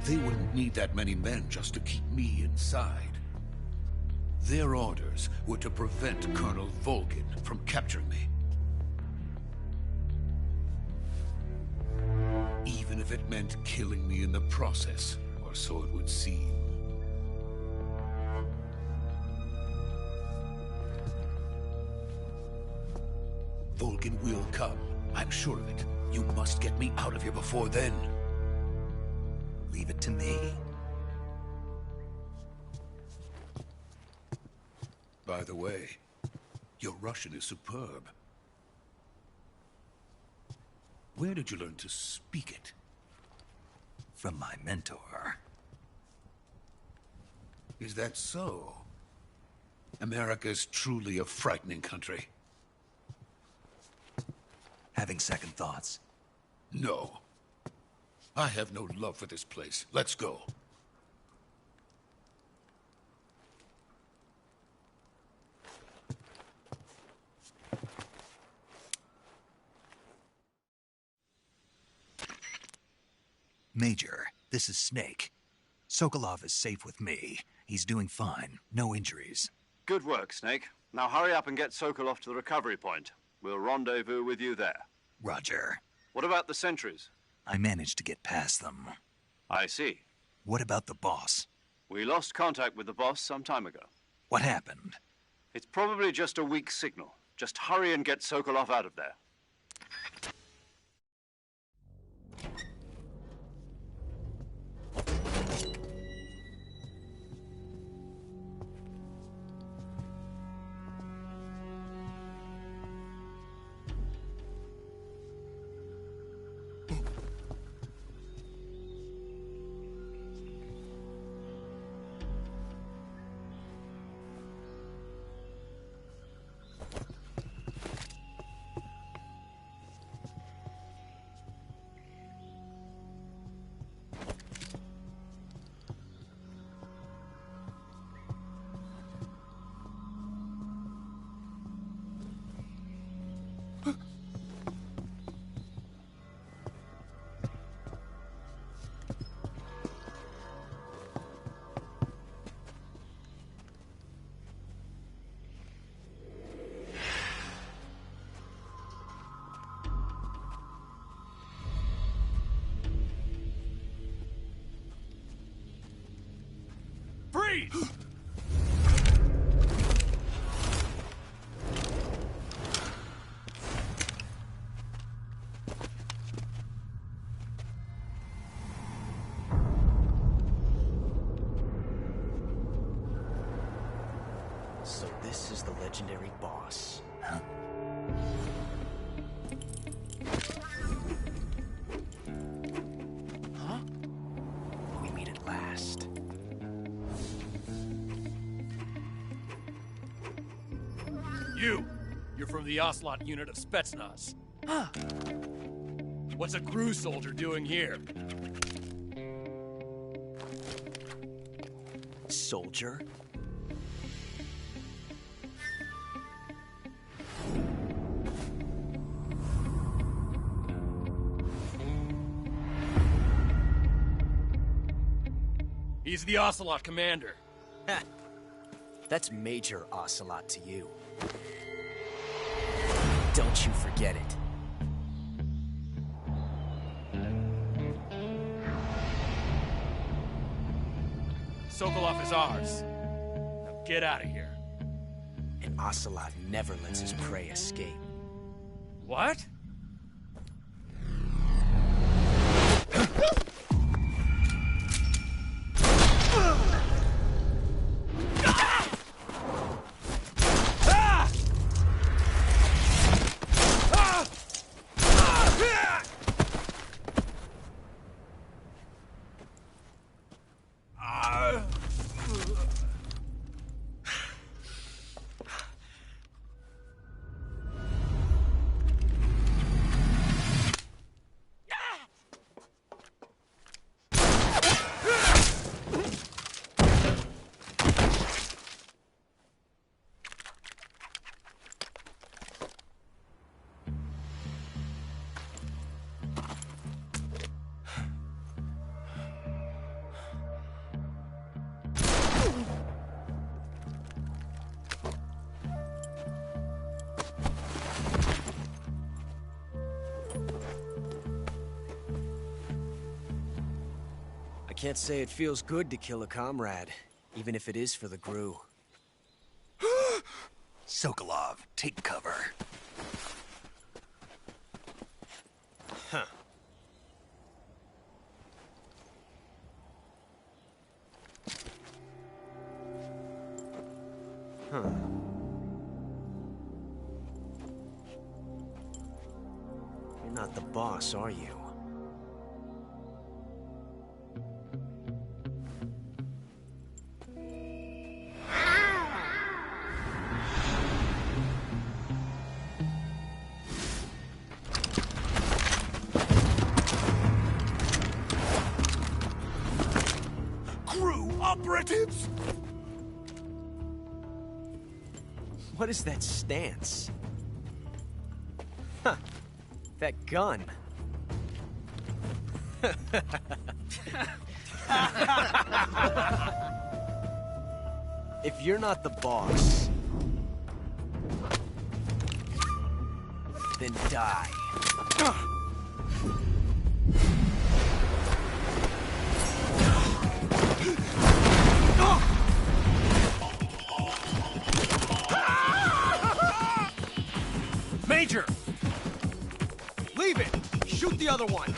They wouldn't need that many men just to keep me inside. Their orders were to prevent Colonel Volgin from capturing me. Even if it meant killing me in the process. So it would seem. Volgin will come. I'm sure of it. You must get me out of here before then. Leave it to me. By the way, your Russian is superb. Where did you learn to speak it? From my mentor. Is that so? America is truly a frightening country. Having second thoughts? No. I have no love for this place. Let's go. Major, this is Snake. Sokolov is safe with me. He's doing fine. No injuries. Good work, Snake. Now hurry up and get Sokolov to the recovery point. We'll rendezvous with you there. Roger. What about the sentries? I managed to get past them. I see. What about the boss? We lost contact with the boss some time ago. What happened? It's probably just a weak signal. Just hurry and get Sokolov out of there. Freeze! So this is the legendary boss. Huh? Huh? We meet at last. You're from the Ocelot unit of Spetsnaz. Huh. What's a crew soldier doing here? soldier. He's the Ocelot commander. Ha! That's Major Ocelot to you. Don't you forget it. Sokolov is ours. Now get out of here. And Ocelot never lets his prey escape. What? I can't say it feels good to kill a comrade, even if it is for the Gru. Sokolov, take cover. Huh. Huh. You're not the boss, are you? Operatives! What is that stance? Huh. That gun. If you're not the boss, then die. Major! Leave it! Shoot the other one!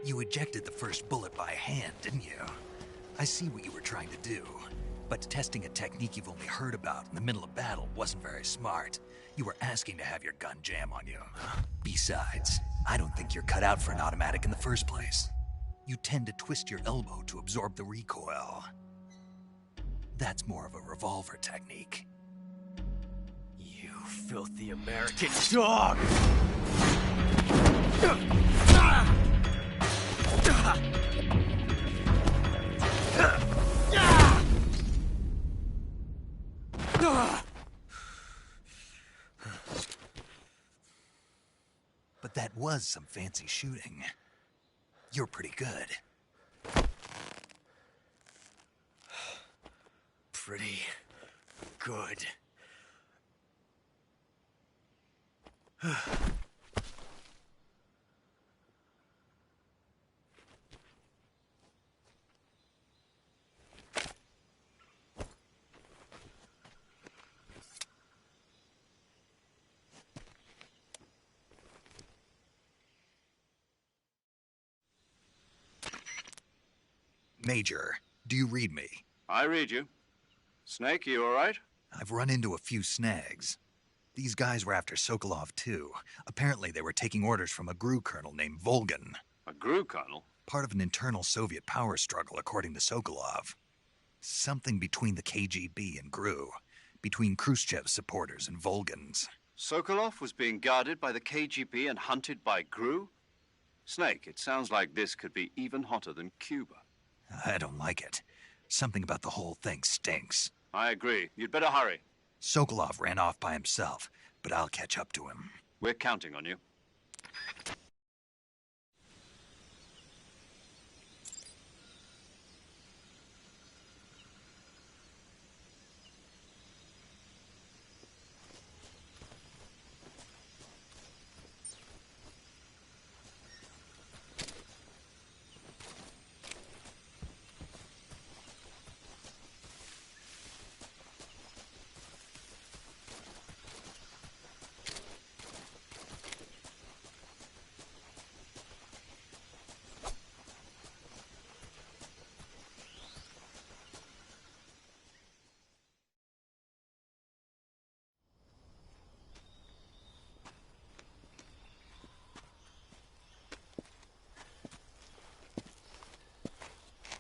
You ejected the first bullet by hand, didn't you? I see what you were trying to do. But testing a technique you've only heard about in the middle of battle wasn't very smart. You were asking to have your gun jam on you. Besides, I don't think you're cut out for an automatic in the first place. You tend to twist your elbow to absorb the recoil. That's more of a revolver technique. You filthy American dog! But that was some fancy shooting. You're pretty good. Pretty good. Major, do you read me? I read you. Snake, you all right? I've run into a few snags. These guys were after Sokolov, too. Apparently they were taking orders from a GRU colonel named Volgan. A GRU colonel? Part of an internal Soviet power struggle, according to Sokolov. Something between the KGB and GRU. Between Khrushchev's supporters and Volgan's. Sokolov was being guarded by the KGB and hunted by GRU? Snake, it sounds like this could be even hotter than Cuba. I don't like it. Something about the whole thing stinks. I agree. You'd better hurry. Sokolov ran off by himself, but I'll catch up to him. We're counting on you.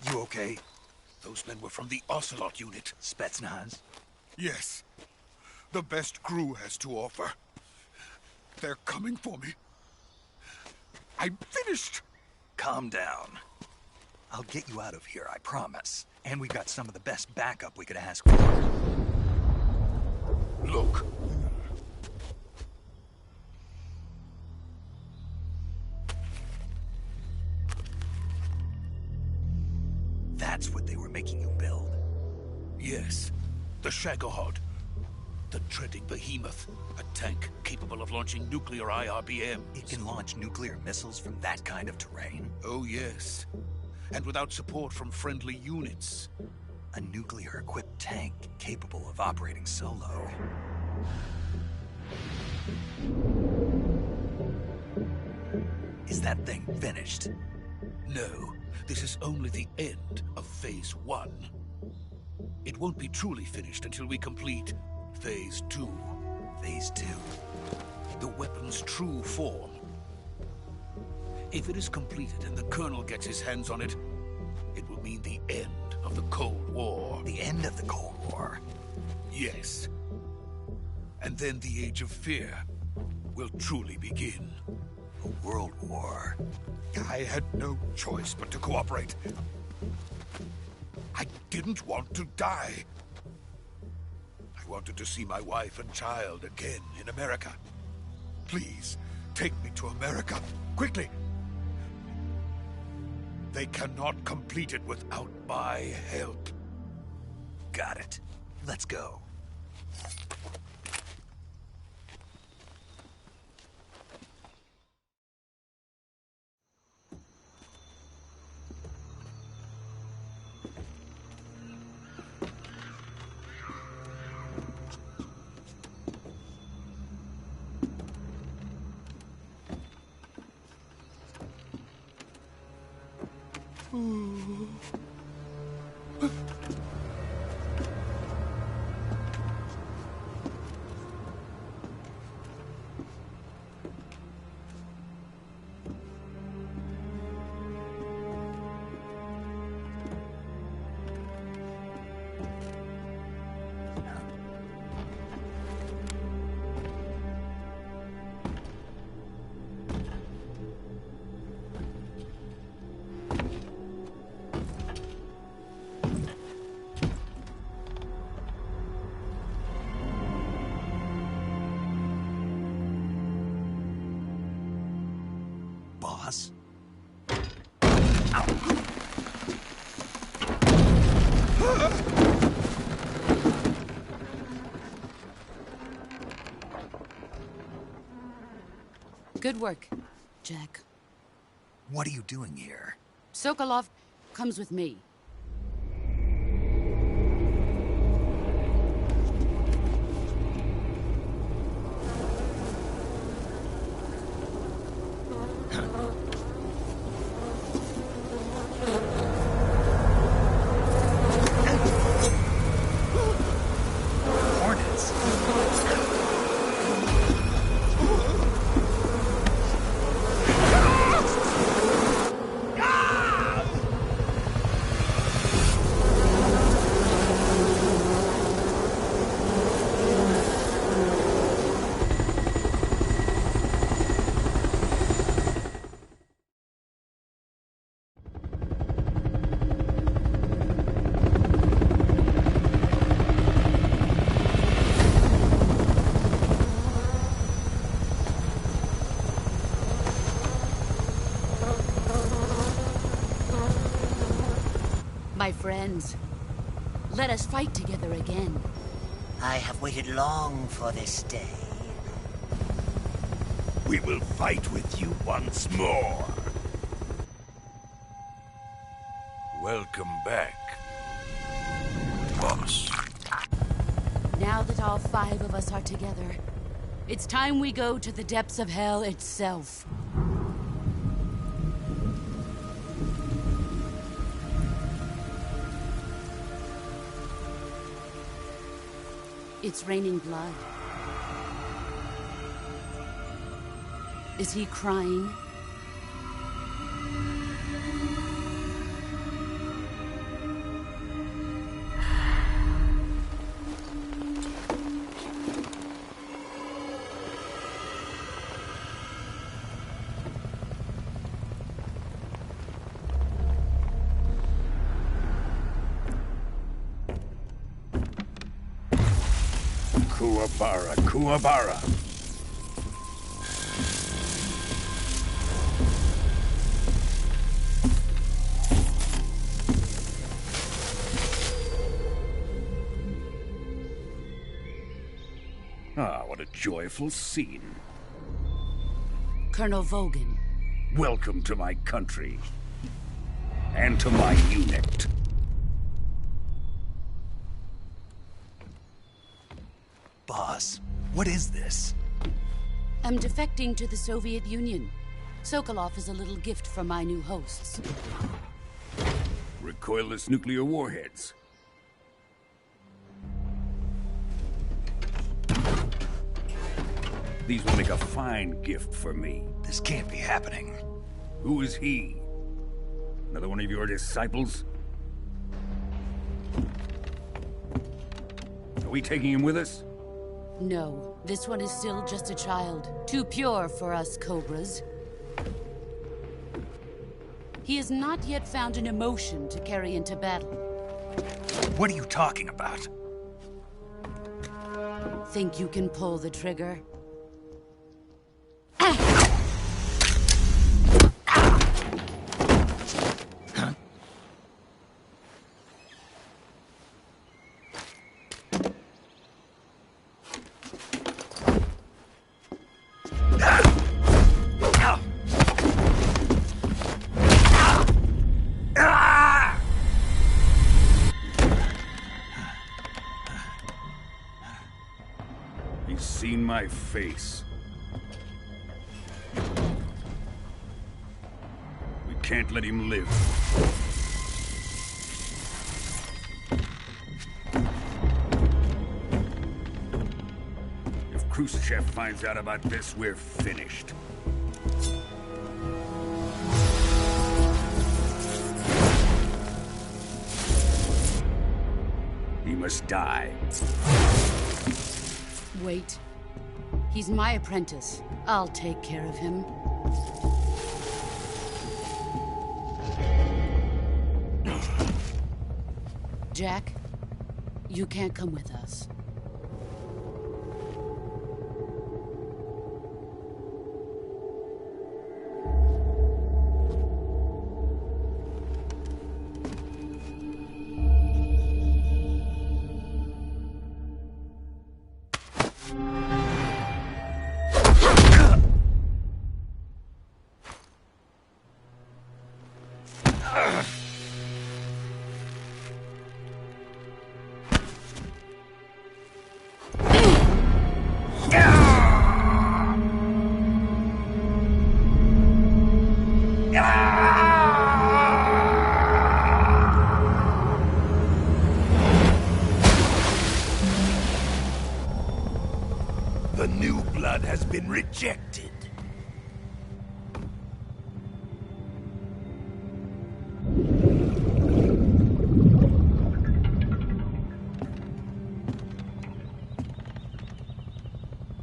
You okay? Those men were from the Ocelot unit. Spetsnaz? Yes. The best GRU has to offer. They're coming for me. I'm finished. Calm down. I'll get you out of here, I promise. And we've got some of the best backup we could ask for. Look. That's what they were making you build? Yes. The Shagohod. The treading behemoth. A tank capable of launching nuclear IRBMs. It can launch nuclear missiles from that kind of terrain? Oh, yes. And without support from friendly units. A nuclear-equipped tank capable of operating solo. Is that thing finished? No. This is only the end of Phase 1. It won't be truly finished until we complete Phase 2. Phase 2? The weapon's true form. If it is completed and the Colonel gets his hands on it, it will mean the end of the Cold War. The end of the Cold War? Yes. And then the Age of Fear will truly begin. A world war. I had no choice but to cooperate. I didn't want to die. I wanted to see my wife and child again in America. Please, take me to America, quickly. They cannot complete it without my help. Got it. Let's go. Good work, Jack. What are you doing here? Sokolov comes with me. Hornets. My friends, let us fight together again. I have waited long for this day. We will fight with you once more. Welcome back, boss. Now that all 5 of us are together, it's time we go to the depths of hell itself. It's raining blood. Is he crying? Kuwabara, Kuwabara. Ah, what a joyful scene. Colonel Vogan. Welcome to my country. And to my unit. Boss, what is this? I'm defecting to the Soviet Union. Sokolov is a little gift from my new hosts. Recoilless nuclear warheads. These will make a fine gift for me. This can't be happening. Who is he? Another one of your disciples? Are we taking him with us? No, this one is still just a child. Too pure for us Cobras. He has not yet found an emotion to carry into battle. What are you talking about? Think you can pull the trigger? He's seen my face. We can't let him live. If Khrushchev finds out about this, we're finished. He must die. Wait. He's my apprentice. I'll take care of him. Jack, you can't come with us. The new blood has been rejected.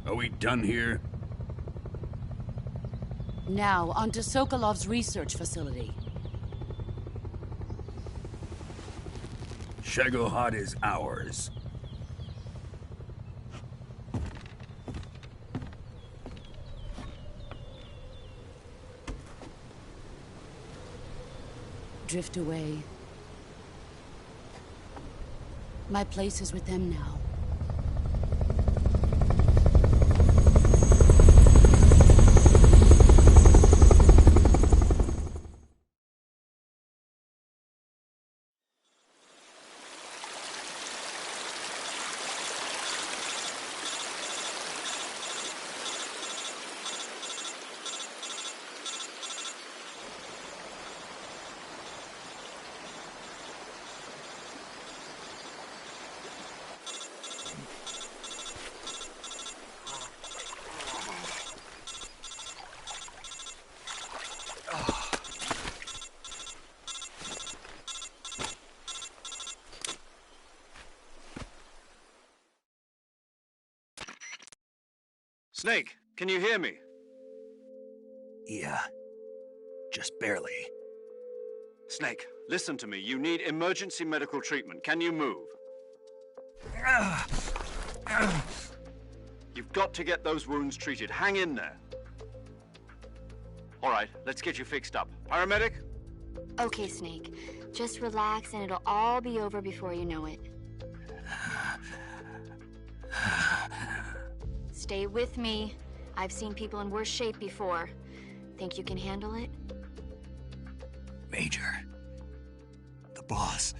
Are we done here? Now, onto Sokolov's research facility. Shagohod is ours. Drift away. My place is with them now. Snake, can you hear me? Yeah. Just barely. Snake, listen to me. You need emergency medical treatment. Can you move? You've got to get those wounds treated. Hang in there. All right, let's get you fixed up. Paramedic? Okay, Snake. Just relax and it'll all be over before you know it. Stay with me. I've seen people in worse shape before. Think you can handle it? Major. The boss.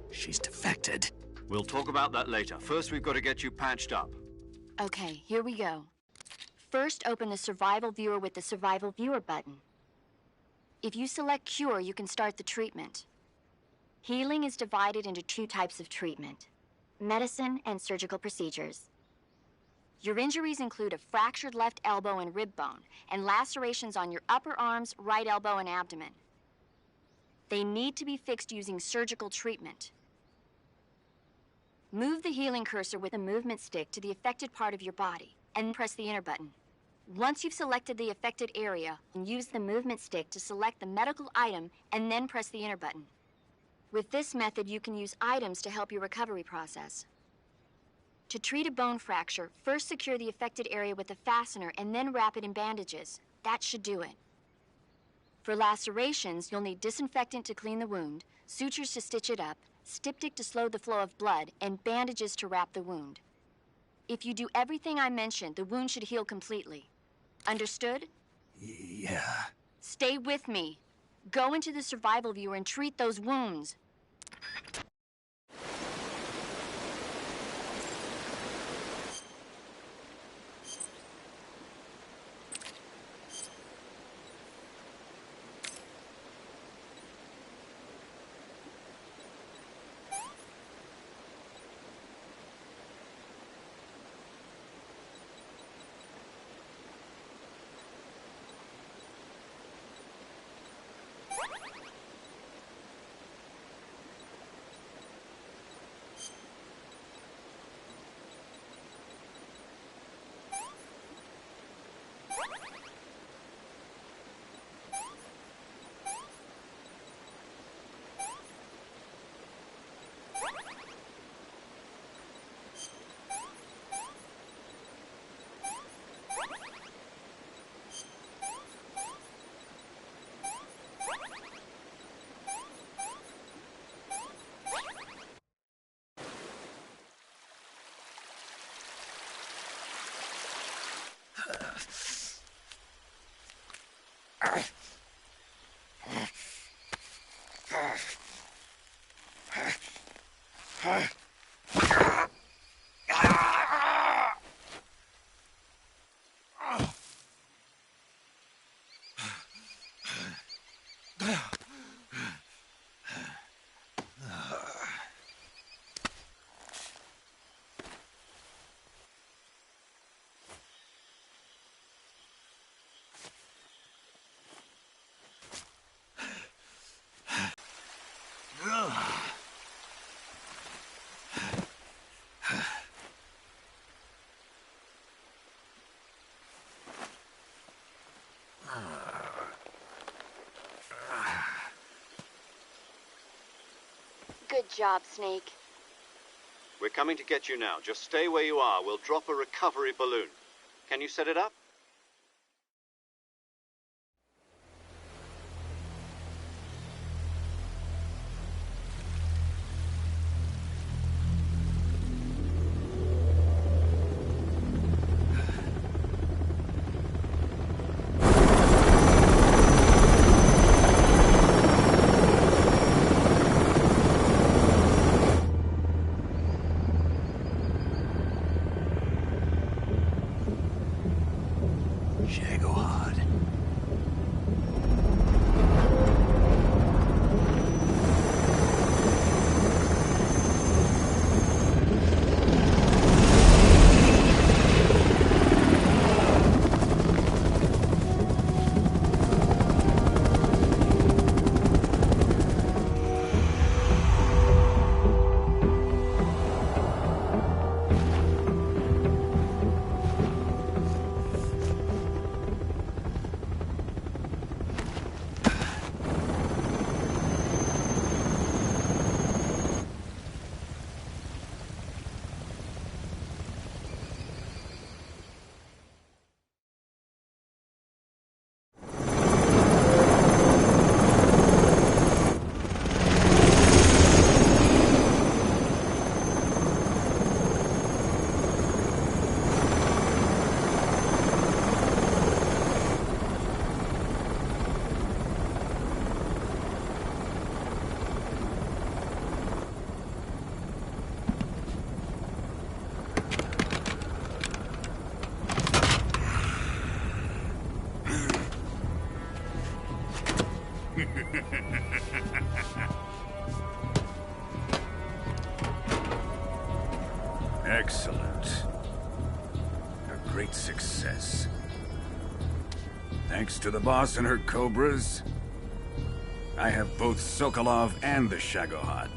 She's defected. We'll talk about that later. First, we've got to get you patched up. Okay, here we go. First, open the Survival Viewer with the Survival Viewer button. If you select Cure, you can start the treatment. Healing is divided into 2 types of treatment: medicine and surgical procedures. Your injuries include a fractured left elbow and rib bone, and lacerations on your upper arms, right elbow, and abdomen. They need to be fixed using surgical treatment. Move the healing cursor with the movement stick to the affected part of your body, and press the enter button. Once you've selected the affected area, use the movement stick to select the medical item, and then press the enter button. With this method, you can use items to help your recovery process. To treat a bone fracture, first secure the affected area with a fastener and then wrap it in bandages. That should do it. For lacerations, you'll need disinfectant to clean the wound, sutures to stitch it up, styptic to slow the flow of blood, and bandages to wrap the wound. If you do everything I mentioned, the wound should heal completely. Understood? Yeah. Stay with me. Go into the Survival Viewer and treat those wounds. Good job, Snake. We're coming to get you now. Just stay where you are. We'll drop a recovery balloon. Can you set it up? Excellent. A great success. Thanks to the boss and her cobras, I have both Sokolov and the Shagohod.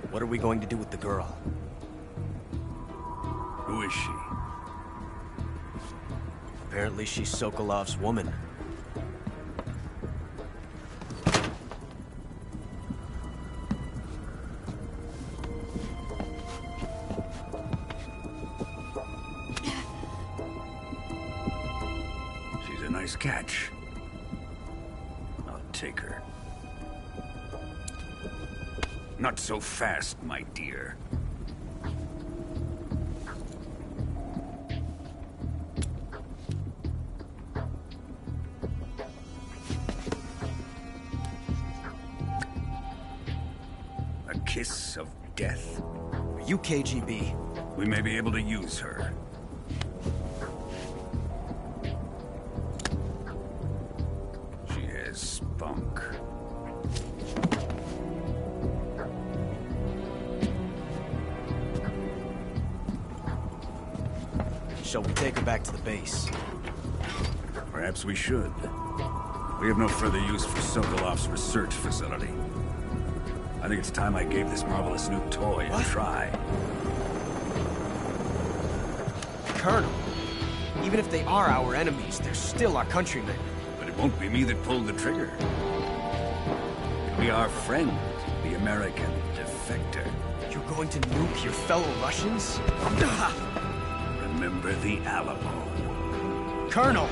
What are we going to do with the girl? Who is she? Apparently she's Sokolov's woman. She's a nice catch. I'll take her. Not so fast, my dear. A kiss of death? Are you KGB? We may be able to use her. She has spunk. Shall we take her back to the base? Perhaps we should. We have no further use for Sokolov's research facility. I think it's time I gave this marvelous new toy a try. Colonel, even if they are our enemies, they're still our countrymen. But it won't be me that pulled the trigger. It'll be our friend, the American defector. You're going to nuke your fellow Russians? Remember the Alamo. Colonel!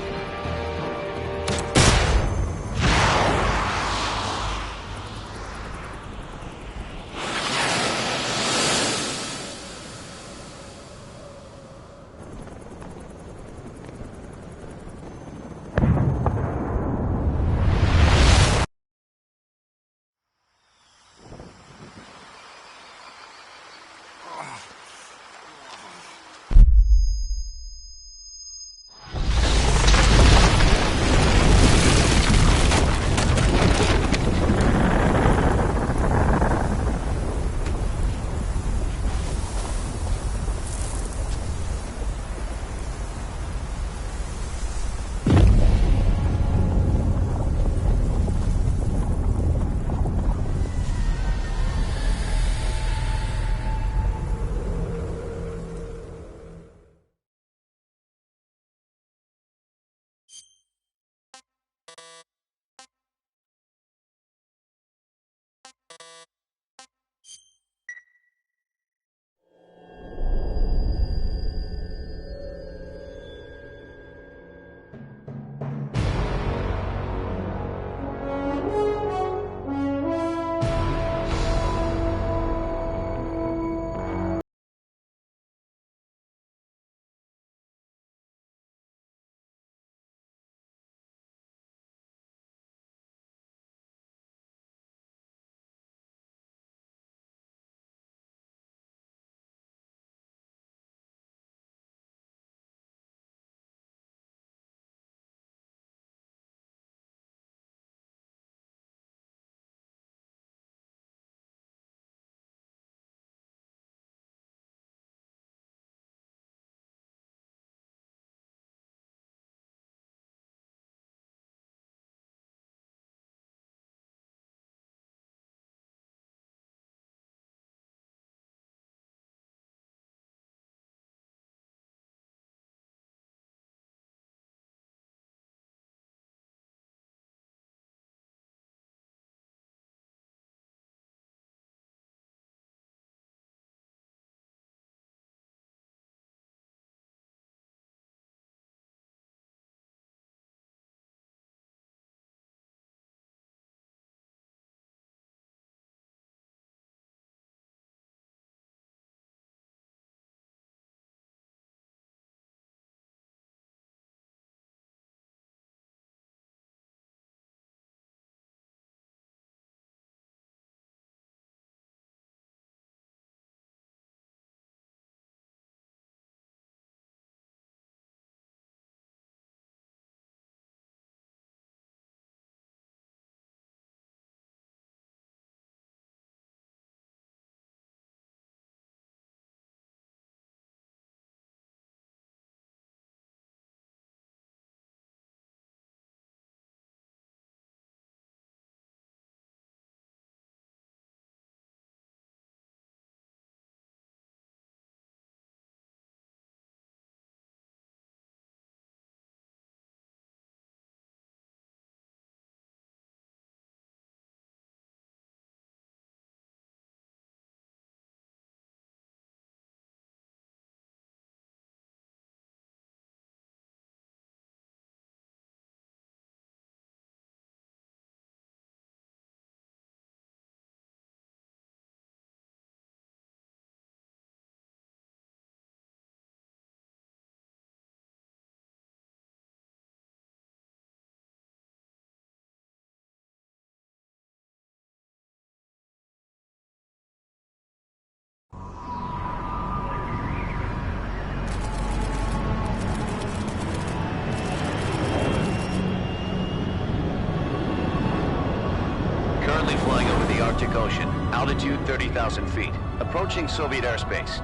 Altitude 30,000 feet. Approaching Soviet airspace.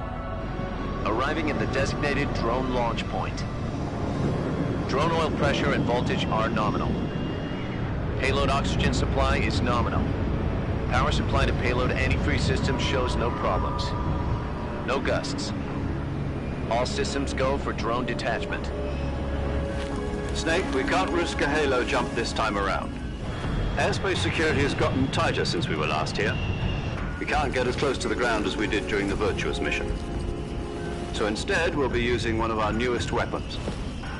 Arriving at the designated drone launch point. Drone oil pressure and voltage are nominal. Payload oxygen supply is nominal. Power supply to payload antifreeze system shows no problems. No gusts. All systems go for drone detachment. Snake, we can't risk a halo jump this time around. Airspace security has gotten tighter since we were last here. We can't get as close to the ground as we did during the Virtuous mission. So instead, we'll be using one of our newest weapons.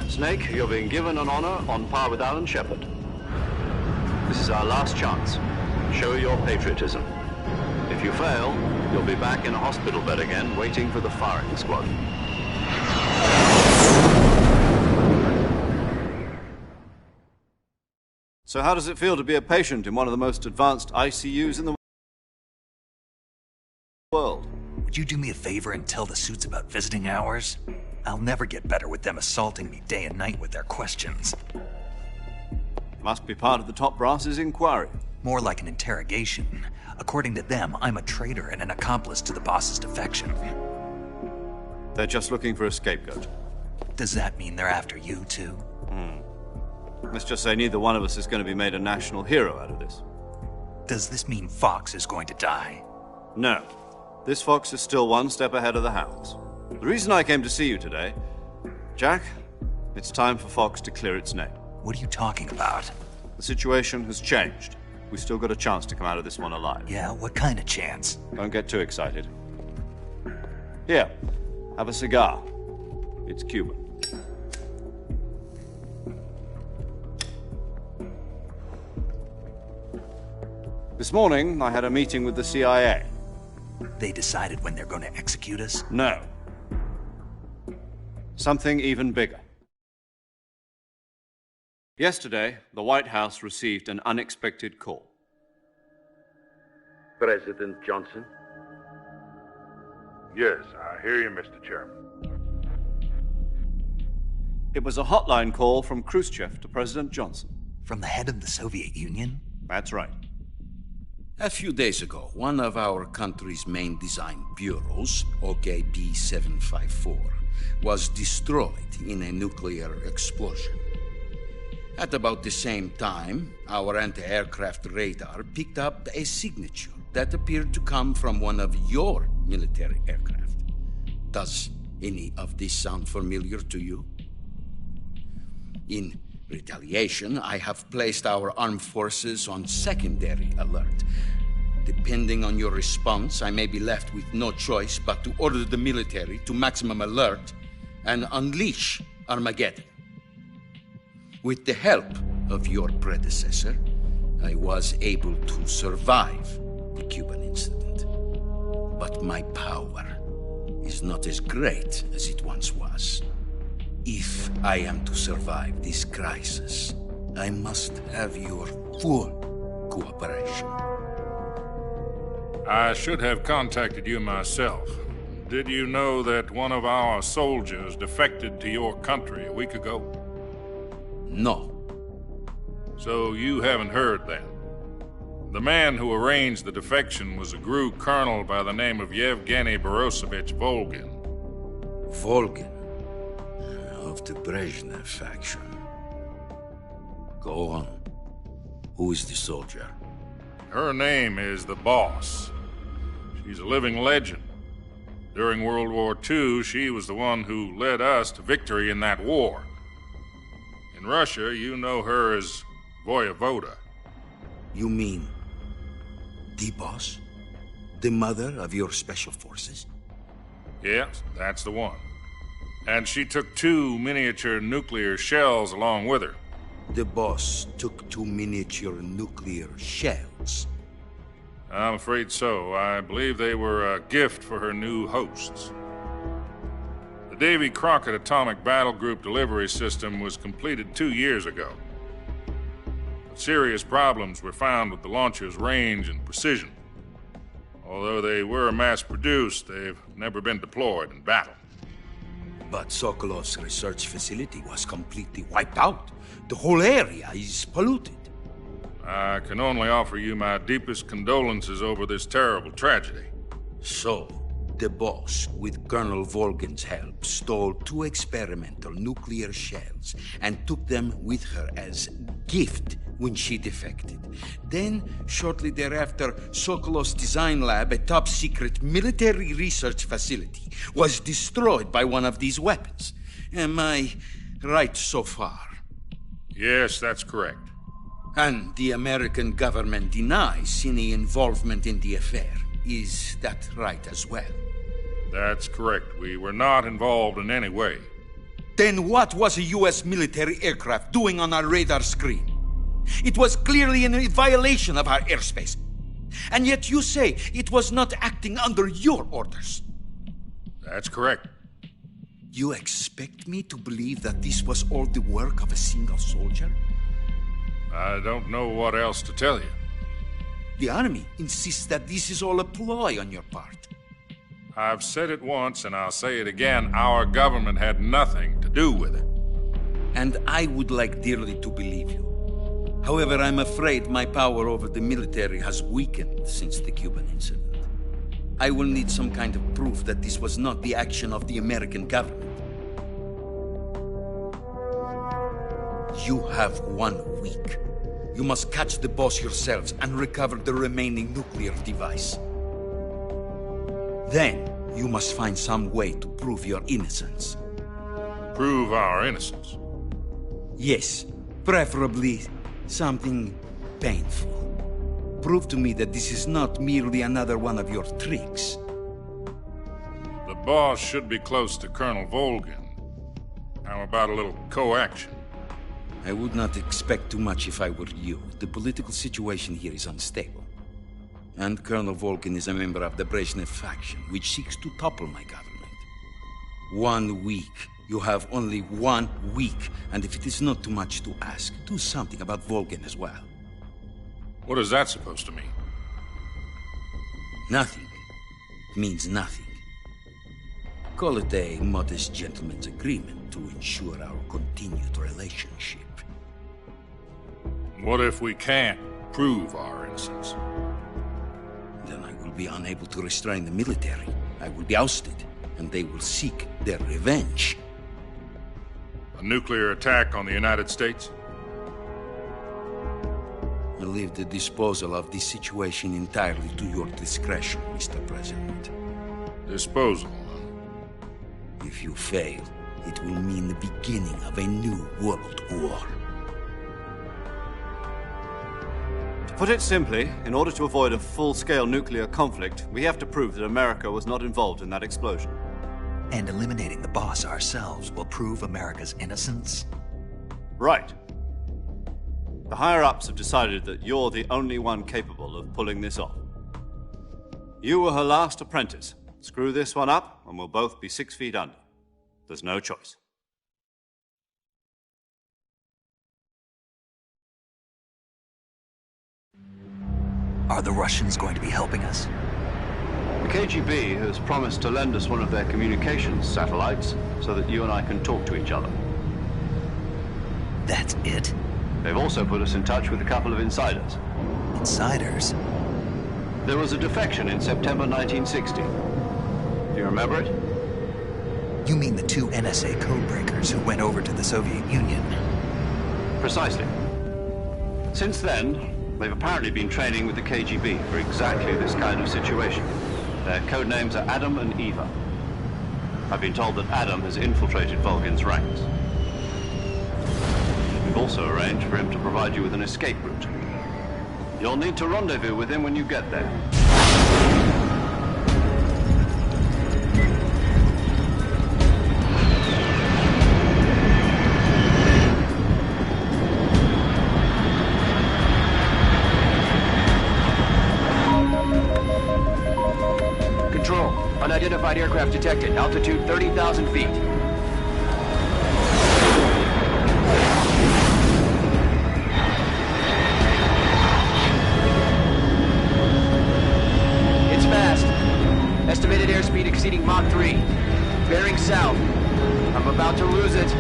Snake, you're being given an honor on par with Alan Shepard. This is our last chance. Show your patriotism. If you fail, you'll be back in a hospital bed again, waiting for the firing squad. So how does it feel to be a patient in one of the most advanced ICUs in the world? Would you do me a favor and tell the suits about visiting hours? I'll never get better with them assaulting me day and night with their questions. Must be part of the top brass's inquiry. More like an interrogation. According to them, I'm a traitor and an accomplice to the boss's defection. They're just looking for a scapegoat. Does that mean they're after you, too? Let's just say neither one of us is going to be made a national hero out of this. Does this mean Fox is going to die? No. This Fox is still one step ahead of the hounds. The reason I came to see you today, Jack, it's time for Fox to clear its name. What are you talking about? The situation has changed. We've still got a chance to come out of this one alive. Yeah, what kind of chance? Don't get too excited. Here, have a cigar. It's Cuban. This morning, I had a meeting with the CIA. They decided when they're going to execute us? No. Something even bigger. Yesterday, the White House received an unexpected call. President Johnson? Yes, I hear you, Mr. Chairman. It was a hotline call from Khrushchev to President Johnson. From the head of the Soviet Union? That's right. A few days ago, one of our country's main design bureaus, OKB 754, was destroyed in a nuclear explosion. At about the same time, our anti-aircraft radar picked up a signature that appeared to come from one of your military aircraft. Does any of this sound familiar to you? In retaliation, I have placed our armed forces on secondary alert. Depending on your response, I may be left with no choice but to order the military to maximum alert and unleash Armageddon. With the help of your predecessor, I was able to survive the Cuban incident. But my power is not as great as it once was. If I am to survive this crisis, I must have your full cooperation. I should have contacted you myself. Did you know that one of our soldiers defected to your country a week ago? No. So you haven't heard then? The man who arranged the defection was a GRU colonel by the name of Yevgeny Borosovich Volgin. Volgin? Of the Brezhnev faction. Go on. Who is the soldier? Her name is the Boss. She's a living legend. During World War II, she was the one who led us to victory in that war. In Russia, you know her as Voyevoda. You mean the Boss? The mother of your special forces? Yes, that's the one. And she took 2 miniature nuclear shells along with her. The Boss took 2 miniature nuclear shells? I'm afraid so. I believe they were a gift for her new hosts. The Davy Crockett Atomic Battle Group delivery system was completed 2 years ago. But serious problems were found with the launcher's range and precision. Although they were mass-produced, they've never been deployed in battle. But Sokolov's research facility was completely wiped out. The whole area is polluted. I can only offer you my deepest condolences over this terrible tragedy. So, the boss, with Colonel Volgin's help, stole 2 experimental nuclear shells and took them with her as gift when she defected. Then, shortly thereafter, Sokolov's design lab, a top-secret military research facility, was destroyed by one of these weapons. Am I right so far? Yes, that's correct. And the American government denies any involvement in the affair. Is that right as well? That's correct. We were not involved in any way. Then what was a U.S. military aircraft doing on our radar screen? It was clearly in violation of our airspace. And yet you say it was not acting under your orders. That's correct. You expect me to believe that this was all the work of a single soldier? I don't know what else to tell you. The Army insists that this is all a ploy on your part. I've said it once, and I'll say it again. Our government had nothing to do with it. And I would like dearly to believe you. However, I'm afraid my power over the military has weakened since the Cuban incident. I will need some kind of proof that this was not the action of the American government. You have 1 week. You must catch the boss yourselves and recover the remaining nuclear device. Then, you must find some way to prove your innocence. Prove our innocence? Yes, preferably something painful. Prove to me that this is not merely another one of your tricks. The boss should be close to Colonel Volgin. How about a little coaction? I would not expect too much if I were you. The political situation here is unstable. And Colonel Volgin is a member of the Brezhnev faction, which seeks to topple my government. 1 week. You have only 1 week. And if it is not too much to ask, do something about Volgin as well. What is that supposed to mean? Nothing. Means nothing. Call it a modest gentleman's agreement to ensure our continued relationship. What if we can't prove our innocence? Then I will be unable to restrain the military. I will be ousted, and they will seek their revenge. A nuclear attack on the United States? I leave the disposal of this situation entirely to your discretion, Mr. President. Disposal? If you fail, it will mean the beginning of a new world war. To put it simply, in order to avoid a full-scale nuclear conflict, we have to prove that America was not involved in that explosion. And eliminating the boss ourselves will prove America's innocence? Right. The higher-ups have decided that you're the only one capable of pulling this off. You were her last apprentice. Screw this one up, and we'll both be 6 feet under. There's no choice. Are the Russians going to be helping us? The KGB has promised to lend us one of their communications satellites so that you and I can talk to each other. That's it? They've also put us in touch with a couple of insiders. Insiders? There was a defection in September 1960. Do you remember it? You mean the 2 NSA codebreakers who went over to the Soviet Union? Precisely. Since then, they've apparently been training with the KGB for exactly this kind of situation. Their code names are Adam and Eva. I've been told that Adam has infiltrated Volgin's ranks. We've also arranged for him to provide you with an escape route. You'll need to rendezvous with him when you get there. Control, unidentified aircraft detected. Altitude 30,000 feet. It's fast. Estimated airspeed exceeding Mach 3. Bearing south. I'm about to lose it.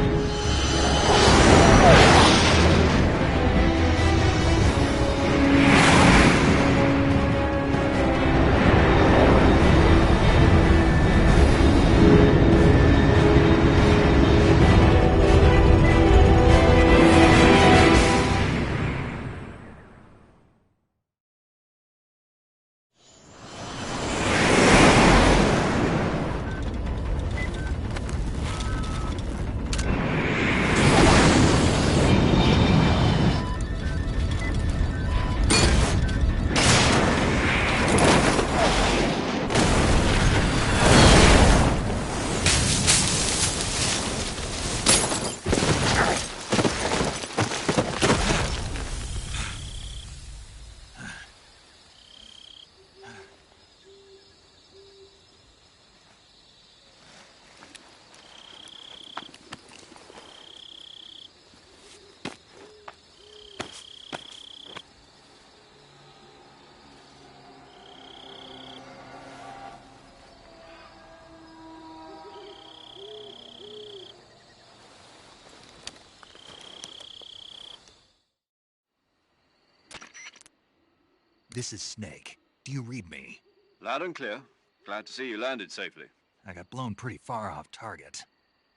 This is Snake. Do you read me? Loud and clear. Glad to see you landed safely. I got blown pretty far off target.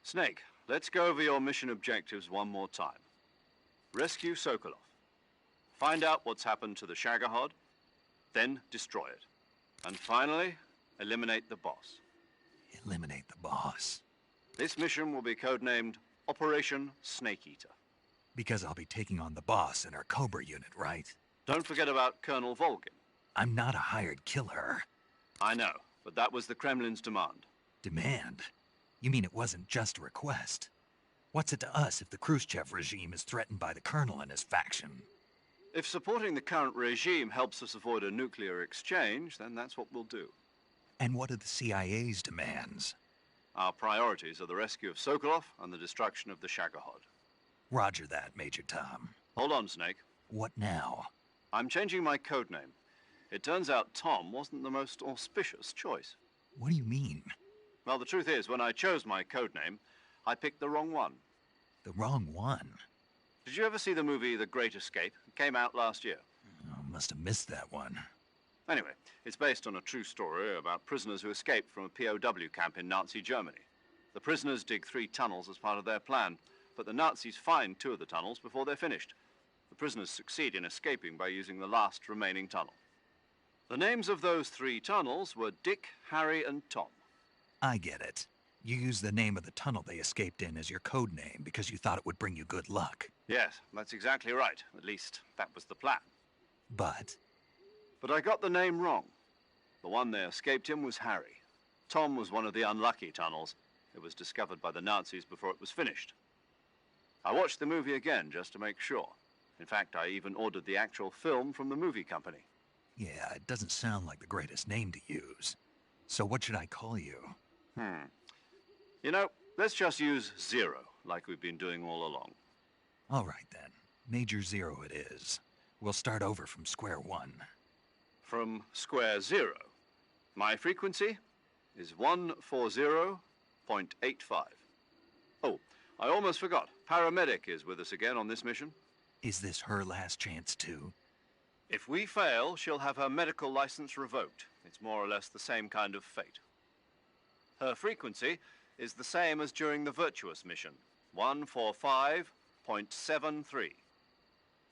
Snake, let's go over your mission objectives one more time. Rescue Sokolov. Find out what's happened to the Shagohod, then destroy it. And finally, eliminate the boss. Eliminate the boss. This mission will be codenamed Operation Snake Eater. Because I'll be taking on the boss in our Cobra unit, right? Don't forget about Colonel Volgin. I'm not a hired killer. I know, but that was the Kremlin's demand. Demand? You mean it wasn't just a request? What's it to us if the Khrushchev regime is threatened by the Colonel and his faction? If supporting the current regime helps us avoid a nuclear exchange, then that's what we'll do. And what are the CIA's demands? Our priorities are the rescue of Sokolov and the destruction of the Shagohod. Roger that, Major Tom. Hold on, Snake. What now? I'm changing my codename. It turns out Tom wasn't the most auspicious choice. What do you mean? Well, the truth is, when I chose my codename, I picked the wrong one. The wrong one? Did you ever see the movie The Great Escape? It came out last year. Oh, must have missed that one. Anyway, it's based on a true story about prisoners who escaped from a POW camp in Nazi Germany. The prisoners dig 3 tunnels as part of their plan, but the Nazis find 2 of the tunnels before they're finished. The prisoners succeed in escaping by using the last remaining tunnel. The names of those 3 tunnels were Dick, Harry, and Tom. I get it. You used the name of the tunnel they escaped in as your code name because you thought it would bring you good luck. Yes, that's exactly right. At least, that was the plan. But I got the name wrong. The one they escaped in was Harry. Tom was one of the unlucky tunnels. It was discovered by the Nazis before it was finished. I watched the movie again just to make sure. In fact, I even ordered the actual film from the movie company. yeah, it doesn't sound like the greatest name to use. So what should I call you? You know, let's just use Zero, like we've been doing all along. All right, then. Major Zero it is. We'll start over from square one. From square 0. My frequency is 140.85. Oh, I almost forgot. Paramedic is with us again on this mission. Is this her last chance, too? If we fail, she'll have her medical license revoked. It's more or less the same kind of fate. Her frequency is the same as during the Virtuous mission, 145.73.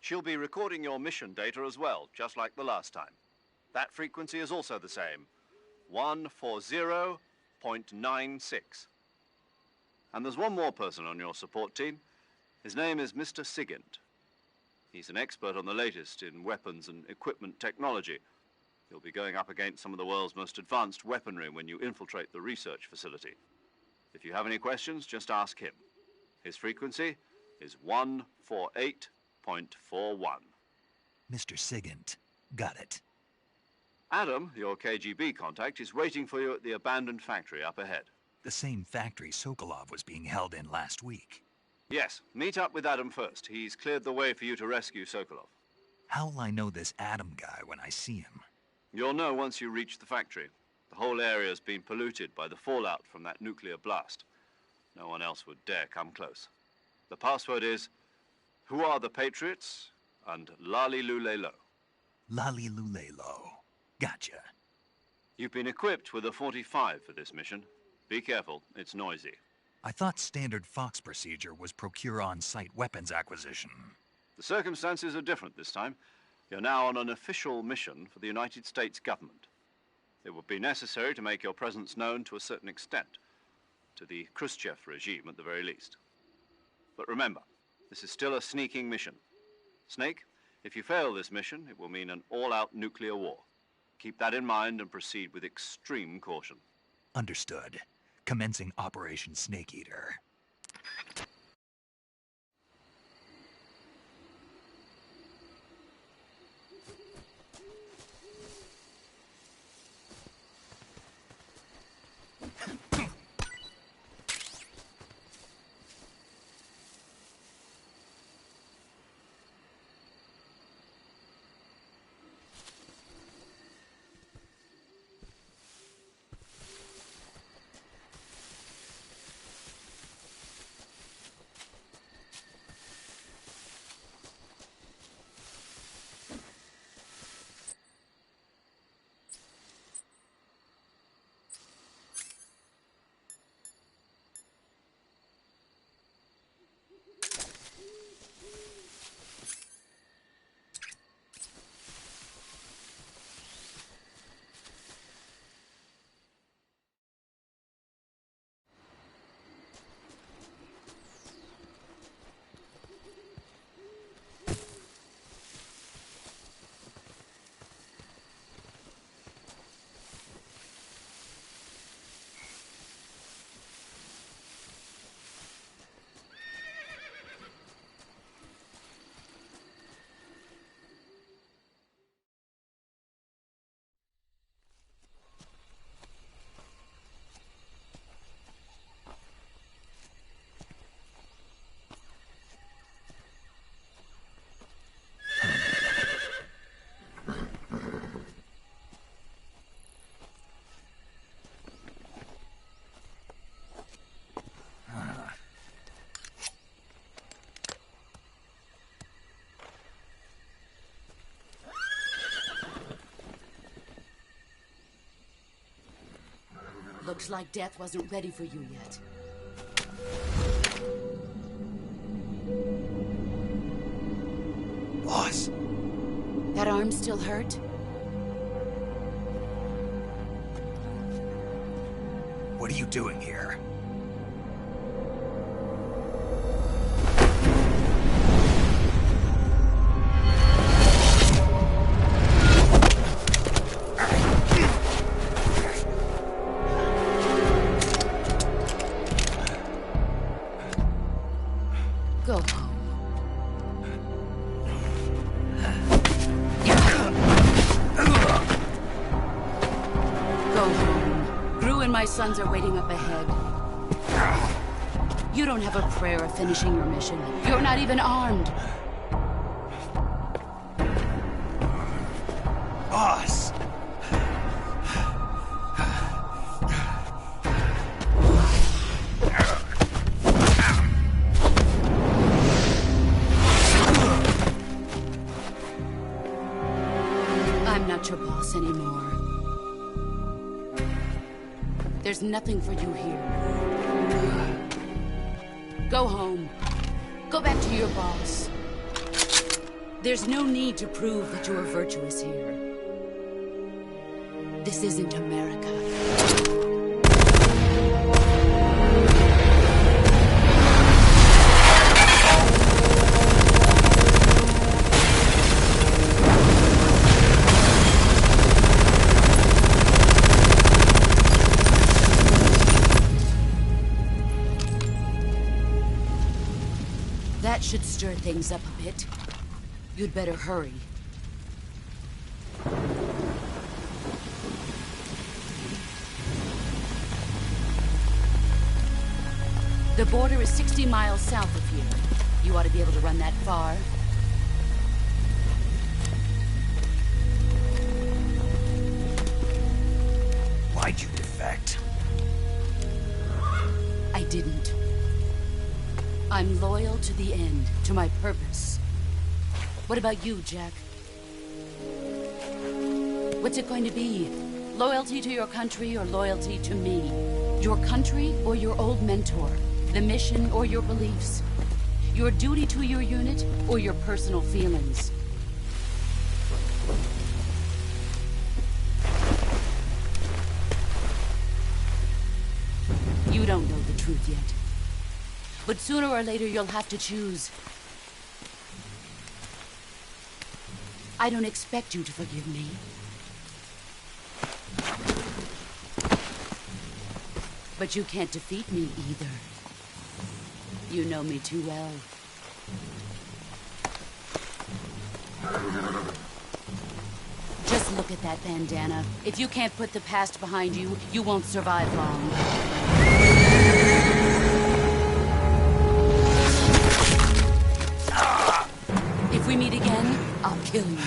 She'll be recording your mission data as well, just like the last time. That frequency is also the same, 140.96. And there's one more person on your support team. His name is Mr. Sigint. He's an expert on the latest in weapons and equipment technology. You'll be going up against some of the world's most advanced weaponry when you infiltrate the research facility. If you have any questions, just ask him. His frequency is 148.41. Mr. Sigint. Got it. Adam, your KGB contact, is waiting for you at the abandoned factory up ahead. The same factory Sokolov was being held in last week. Yes, meet up with Adam first. He's cleared the way for you to rescue Sokolov. How will I know this Adam guy when I see him? You'll know once you reach the factory. The whole area's been polluted by the fallout from that nuclear blast. No one else would dare come close. The password is, "Who are the Patriots?" and Lali Lulelo. Lali Lulelo. Gotcha. You've been equipped with a 45 for this mission. Be careful, it's noisy. I thought standard Fox procedure was procure on-site weapons acquisition. The circumstances are different this time. You're now on an official mission for the United States government. It would be necessary to make your presence known to a certain extent, to the Khrushchev regime at the very least. But remember, this is still a sneaking mission. Snake, if you fail this mission, it will mean an all-out nuclear war. Keep that in mind and proceed with extreme caution. Understood. Commencing Operation Snake Eater. Looks like death wasn't ready for you yet. Boss. That arm still hurt? What are you doing here? Go home. Go home. Gru and my sons are waiting up ahead. You don't have a prayer of finishing your mission. You're not even armed. Boss! I'm not your boss anymore. There's nothing for you here. Go home. Go back to your boss. There's no need to prove that you are virtuous here. This isn't America. That should stir things up a bit. You'd better hurry. The border is 60 miles south of here. You ought to be able to run that far. Why'd you defect? I didn't. I'm loyal to the end, to my purpose. What about you, Jack? What's it going to be? Loyalty to your country or loyalty to me? Your country or your old mentor? The mission or your beliefs? Your duty to your unit or your personal feelings? You don't know the truth yet. But sooner or later you'll have to choose. I don't expect you to forgive me. But you can't defeat me either. You know me too well. Just look at that bandana. If you can't put the past behind you, you won't survive long. If we meet again, I'll kill you.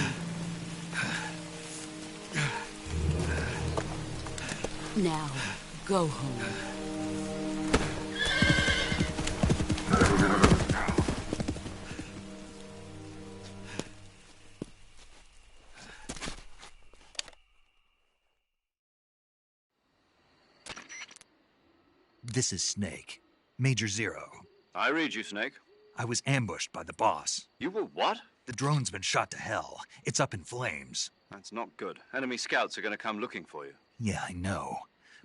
Now, go home. This is Snake. Major Zero. I read you, Snake. I was ambushed by the boss. You were what? The drone's been shot to hell. It's up in flames. That's not good. Enemy scouts are going to come looking for you. Yeah, I know.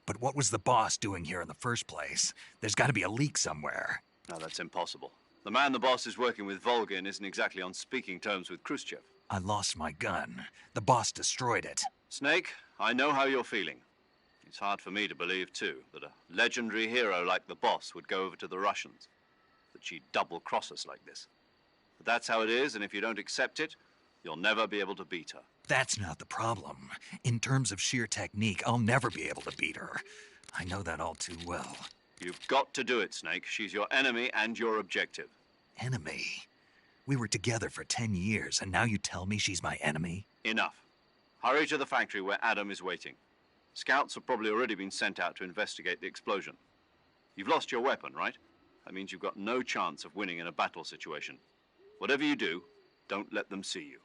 But what was the boss doing here in the first place? There's got to be a leak somewhere. No, that's impossible. The man the boss is working with, Volgin, isn't exactly on speaking terms with Khrushchev. I lost my gun. The boss destroyed it. Snake, I know how you're feeling. It's hard for me to believe, too, that a legendary hero like the boss would go over to the Russians. That she'd double-cross us like this. But that's how it is, and if you don't accept it, you'll never be able to beat her. That's not the problem. In terms of sheer technique, I'll never be able to beat her. I know that all too well. You've got to do it, Snake. She's your enemy and your objective. Enemy? We were together for 10 years, and now you tell me she's my enemy? Enough. Hurry to the factory where Adam is waiting. Scouts have probably already been sent out to investigate the explosion. You've lost your weapon, right? That means you've got no chance of winning in a battle situation. Whatever you do, don't let them see you.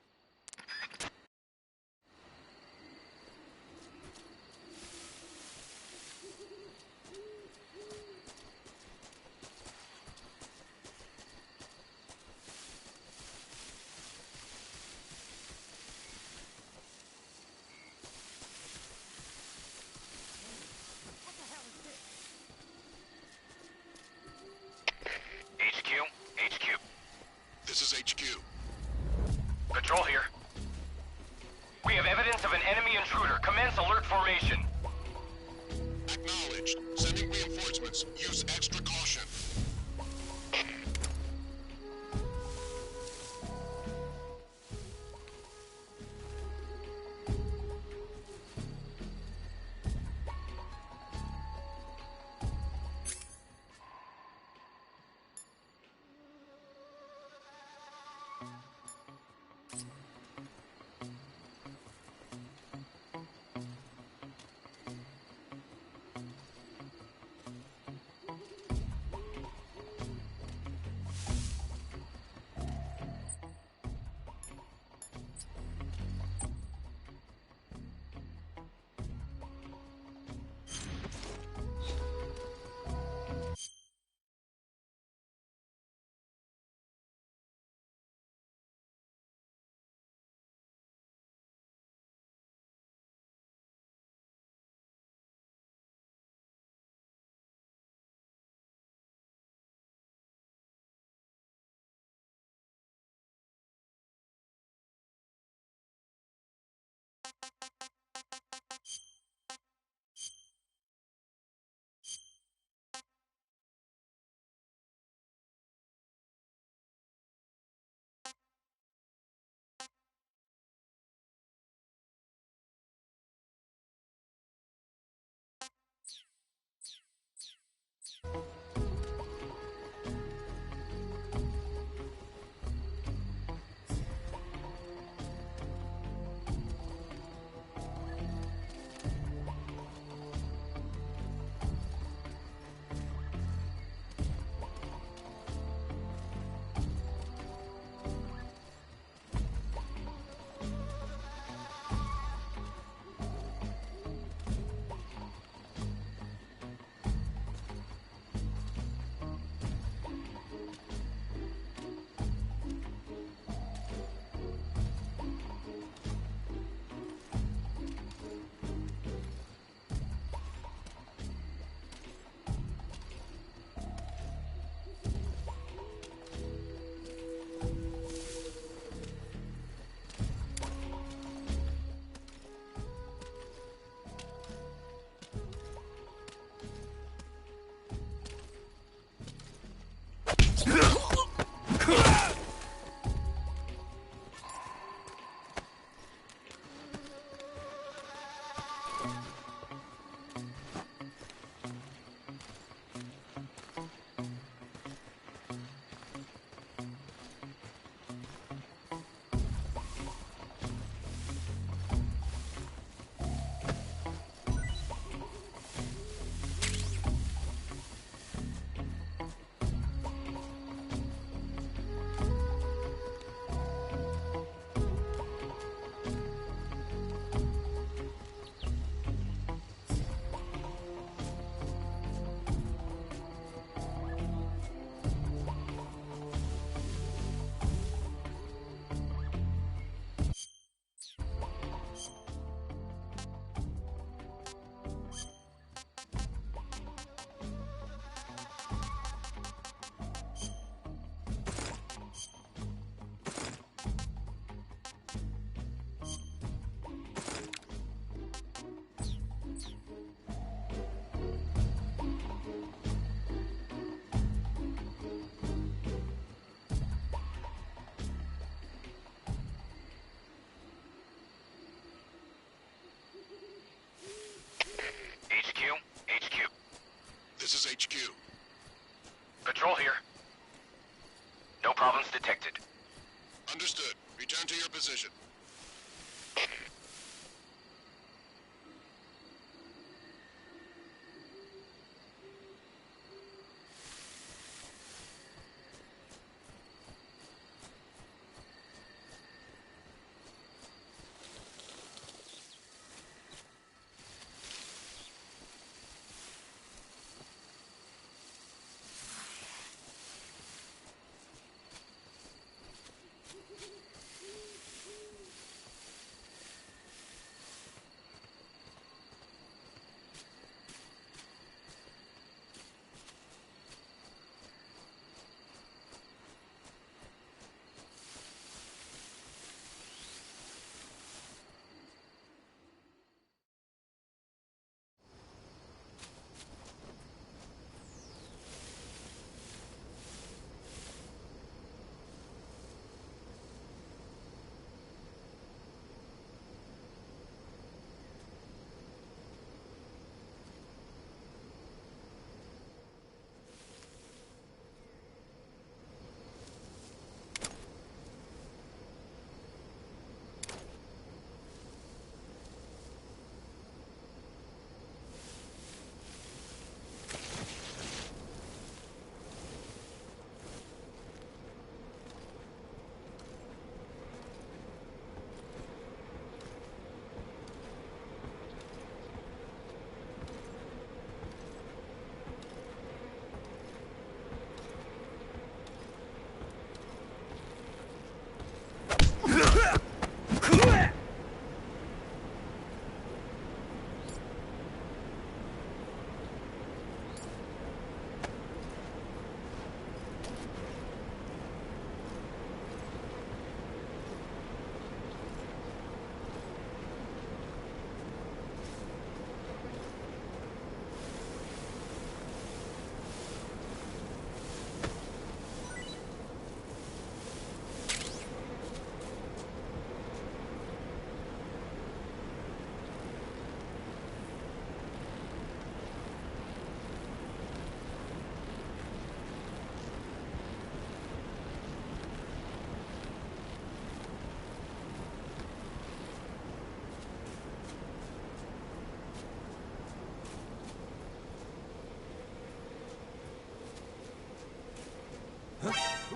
Patrol here. We have evidence of an enemy intruder. Commence alert formation. Acknowledged. Sending reinforcements. Use extra caution. This is HQ. Patrol here. No problems detected. Understood. Return to your position.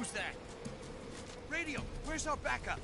Who's that? Radio, where's our backup?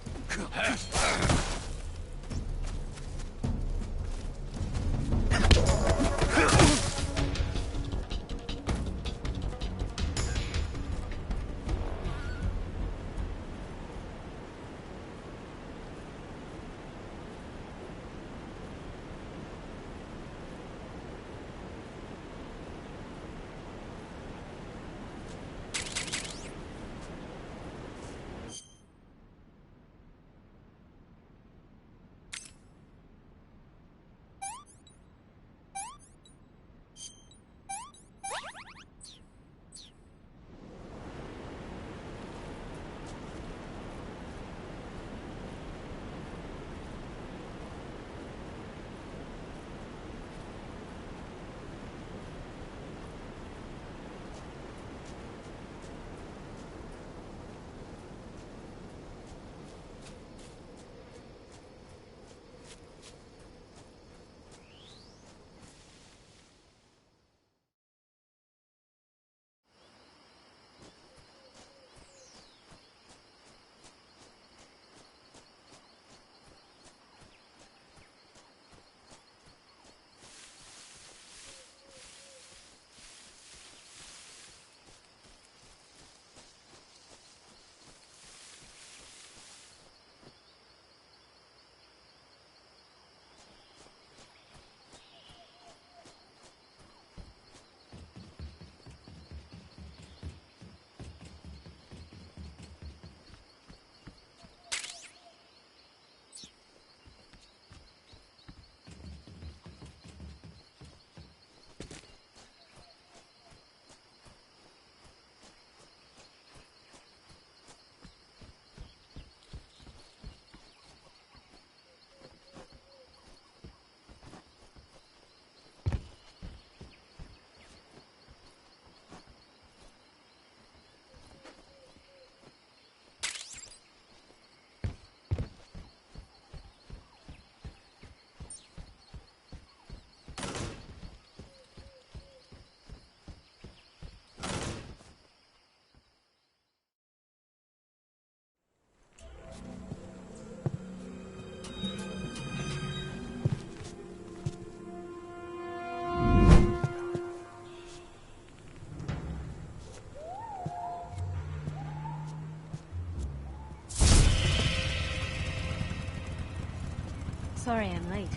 Sorry I'm late.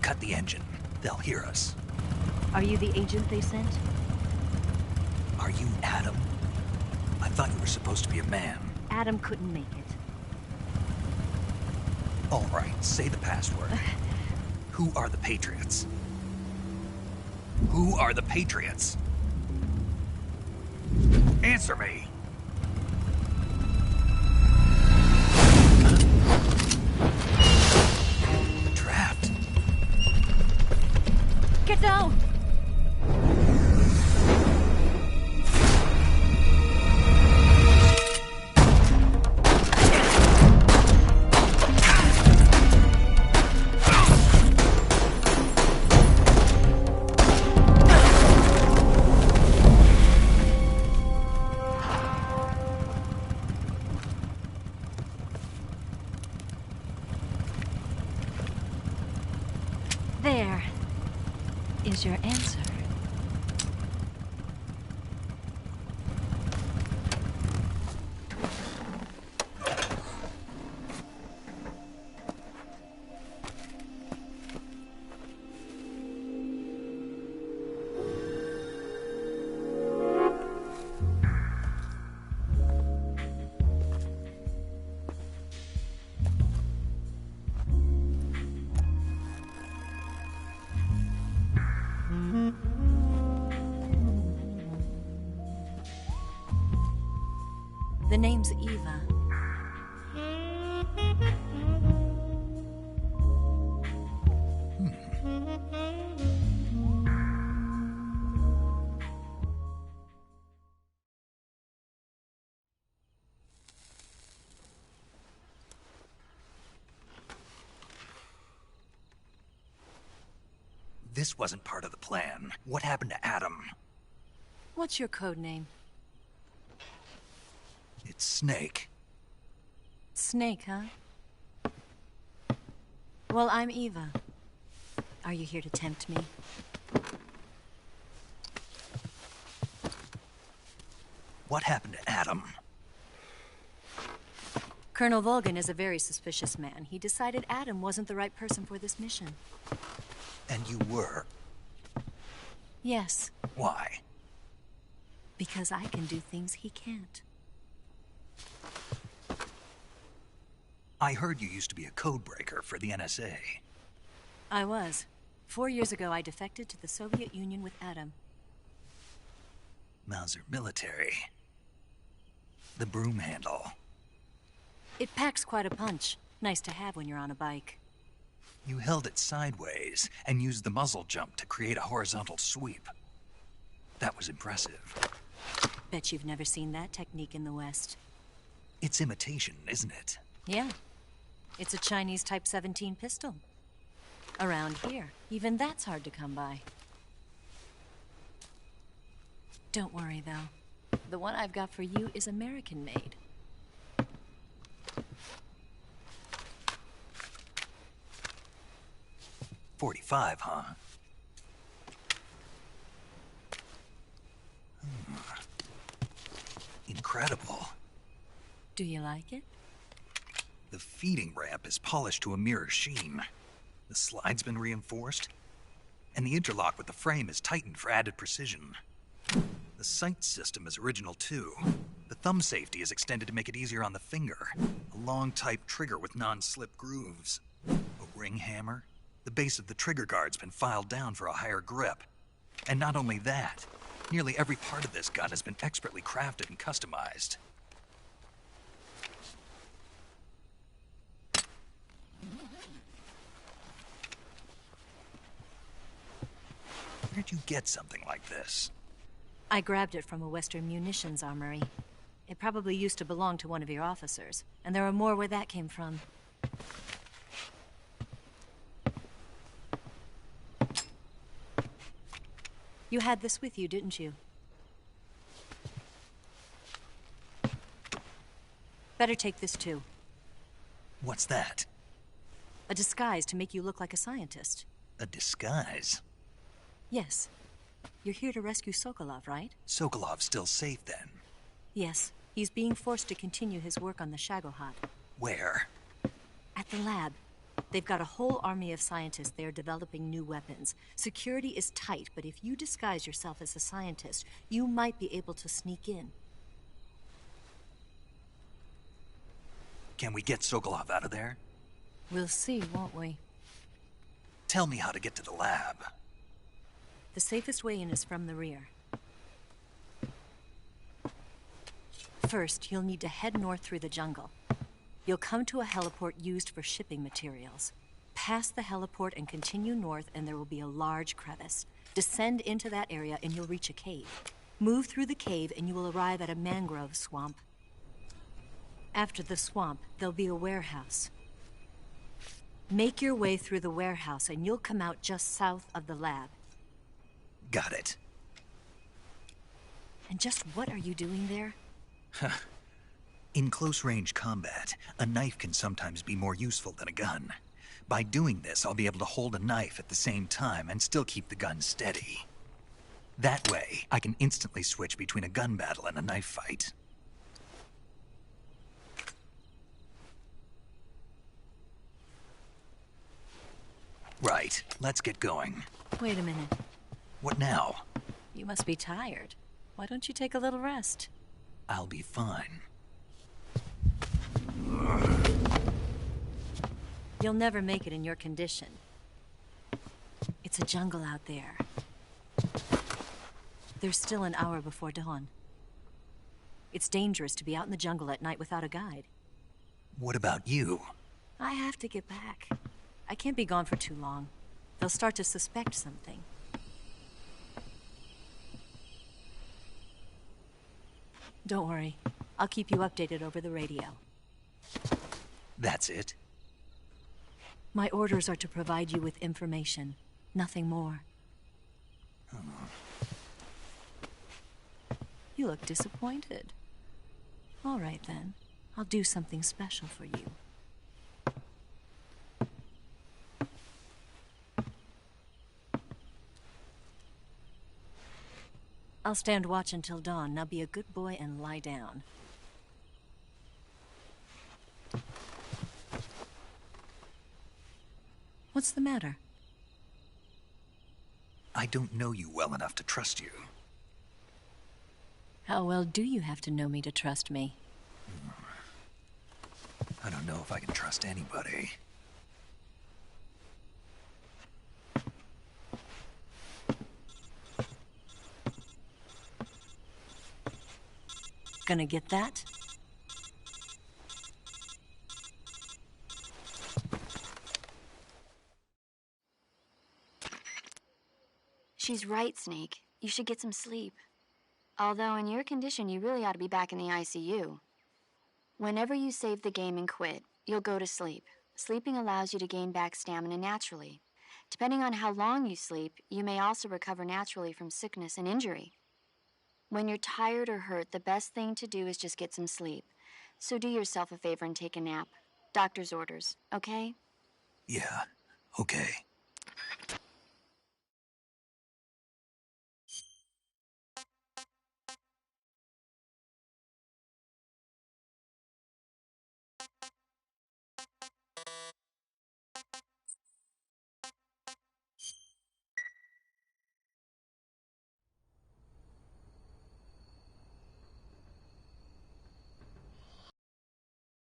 Cut the engine. They'll hear us. Are you the agent they sent? Are you Adam? I thought you were supposed to be a man. Adam couldn't make it. All right, say the password. Who are the Patriots? Who are the Patriots? Answer me! Trapped. Get down! There is your answer. The name's Eva. This wasn't part of the plan. What happened to Adam? What's your code name? It's Snake. Snake, huh? Well, I'm Eva. Are you here to tempt me? What happened to Adam? Colonel Volgan is a very suspicious man. He decided Adam wasn't the right person for this mission. And you were? Yes. Why? Because I can do things he can't. I heard you used to be a codebreaker for the NSA. I was. 4 years ago, I defected to the Soviet Union with Adam. Mauser military. The broom handle. It packs quite a punch. Nice to have when you're on a bike. You held it sideways and used the muzzle jump to create a horizontal sweep. That was impressive. Bet you've never seen that technique in the West. It's imitation, isn't it? Yeah. It's a Chinese Type 17 pistol. Around here, even that's hard to come by. Don't worry, though. The one I've got for you is American-made. .45, huh? Incredible. Do you like it? The feeding ramp is polished to a mirror sheen. The slide's been reinforced, and the interlock with the frame is tightened for added precision. The sight system is original too. The thumb safety is extended to make it easier on the finger. A long type trigger with non-slip grooves. A ring hammer. The base of the trigger guard's been filed down for a higher grip. And not only that, nearly every part of this gun has been expertly crafted and customized. Where'd you get something like this? I grabbed it from a Western munitions armory. It probably used to belong to one of your officers, and there are more where that came from. You had this with you, didn't you? Better take this too. What's that? A disguise to make you look like a scientist. A disguise? Yes. You're here to rescue Sokolov, right? Sokolov's still safe then? Yes. He's being forced to continue his work on the Shagohod. Where? At the lab. They've got a whole army of scientists there developing new weapons. Security is tight, but if you disguise yourself as a scientist, you might be able to sneak in. Can we get Sokolov out of there? We'll see, won't we? Tell me how to get to the lab. The safest way in is from the rear. First, you'll need to head north through the jungle. You'll come to a heliport used for shipping materials. Pass the heliport and continue north, and there will be a large crevice. Descend into that area and you'll reach a cave. Move through the cave and you will arrive at a mangrove swamp. After the swamp, there'll be a warehouse. Make your way through the warehouse and you'll come out just south of the lab. Got it. And just what are you doing there? In close-range combat, a knife can sometimes be more useful than a gun. By doing this, I'll be able to hold a knife at the same time and still keep the gun steady. That way, I can instantly switch between a gun battle and a knife fight. Right, let's get going. Wait a minute. What now? You must be tired. Why don't you take a little rest? I'll be fine. You'll never make it in your condition. It's a jungle out there. There's still an hour before dawn. It's dangerous to be out in the jungle at night without a guide. What about you? I have to get back. I can't be gone for too long. They'll start to suspect something. Don't worry. I'll keep you updated over the radio. That's it? My orders are to provide you with information. Nothing more. You look disappointed. All right, then. I'll do something special for you. I'll stand watch until dawn. Now be a good boy and lie down. What's the matter? I don't know you well enough to trust you. How well do you have to know me to trust me? I don't know if I can trust anybody. Gonna get that? She's right, Snake. You should get some sleep. Although in your condition, you really ought to be back in the ICU. Whenever you save the game and quit, you'll go to sleep. Sleeping allows you to gain back stamina naturally. Depending on how long you sleep, you may also recover naturally from sickness and injury. When you're tired or hurt, the best thing to do is just get some sleep. So do yourself a favor and take a nap. Doctor's orders, okay? Yeah, okay.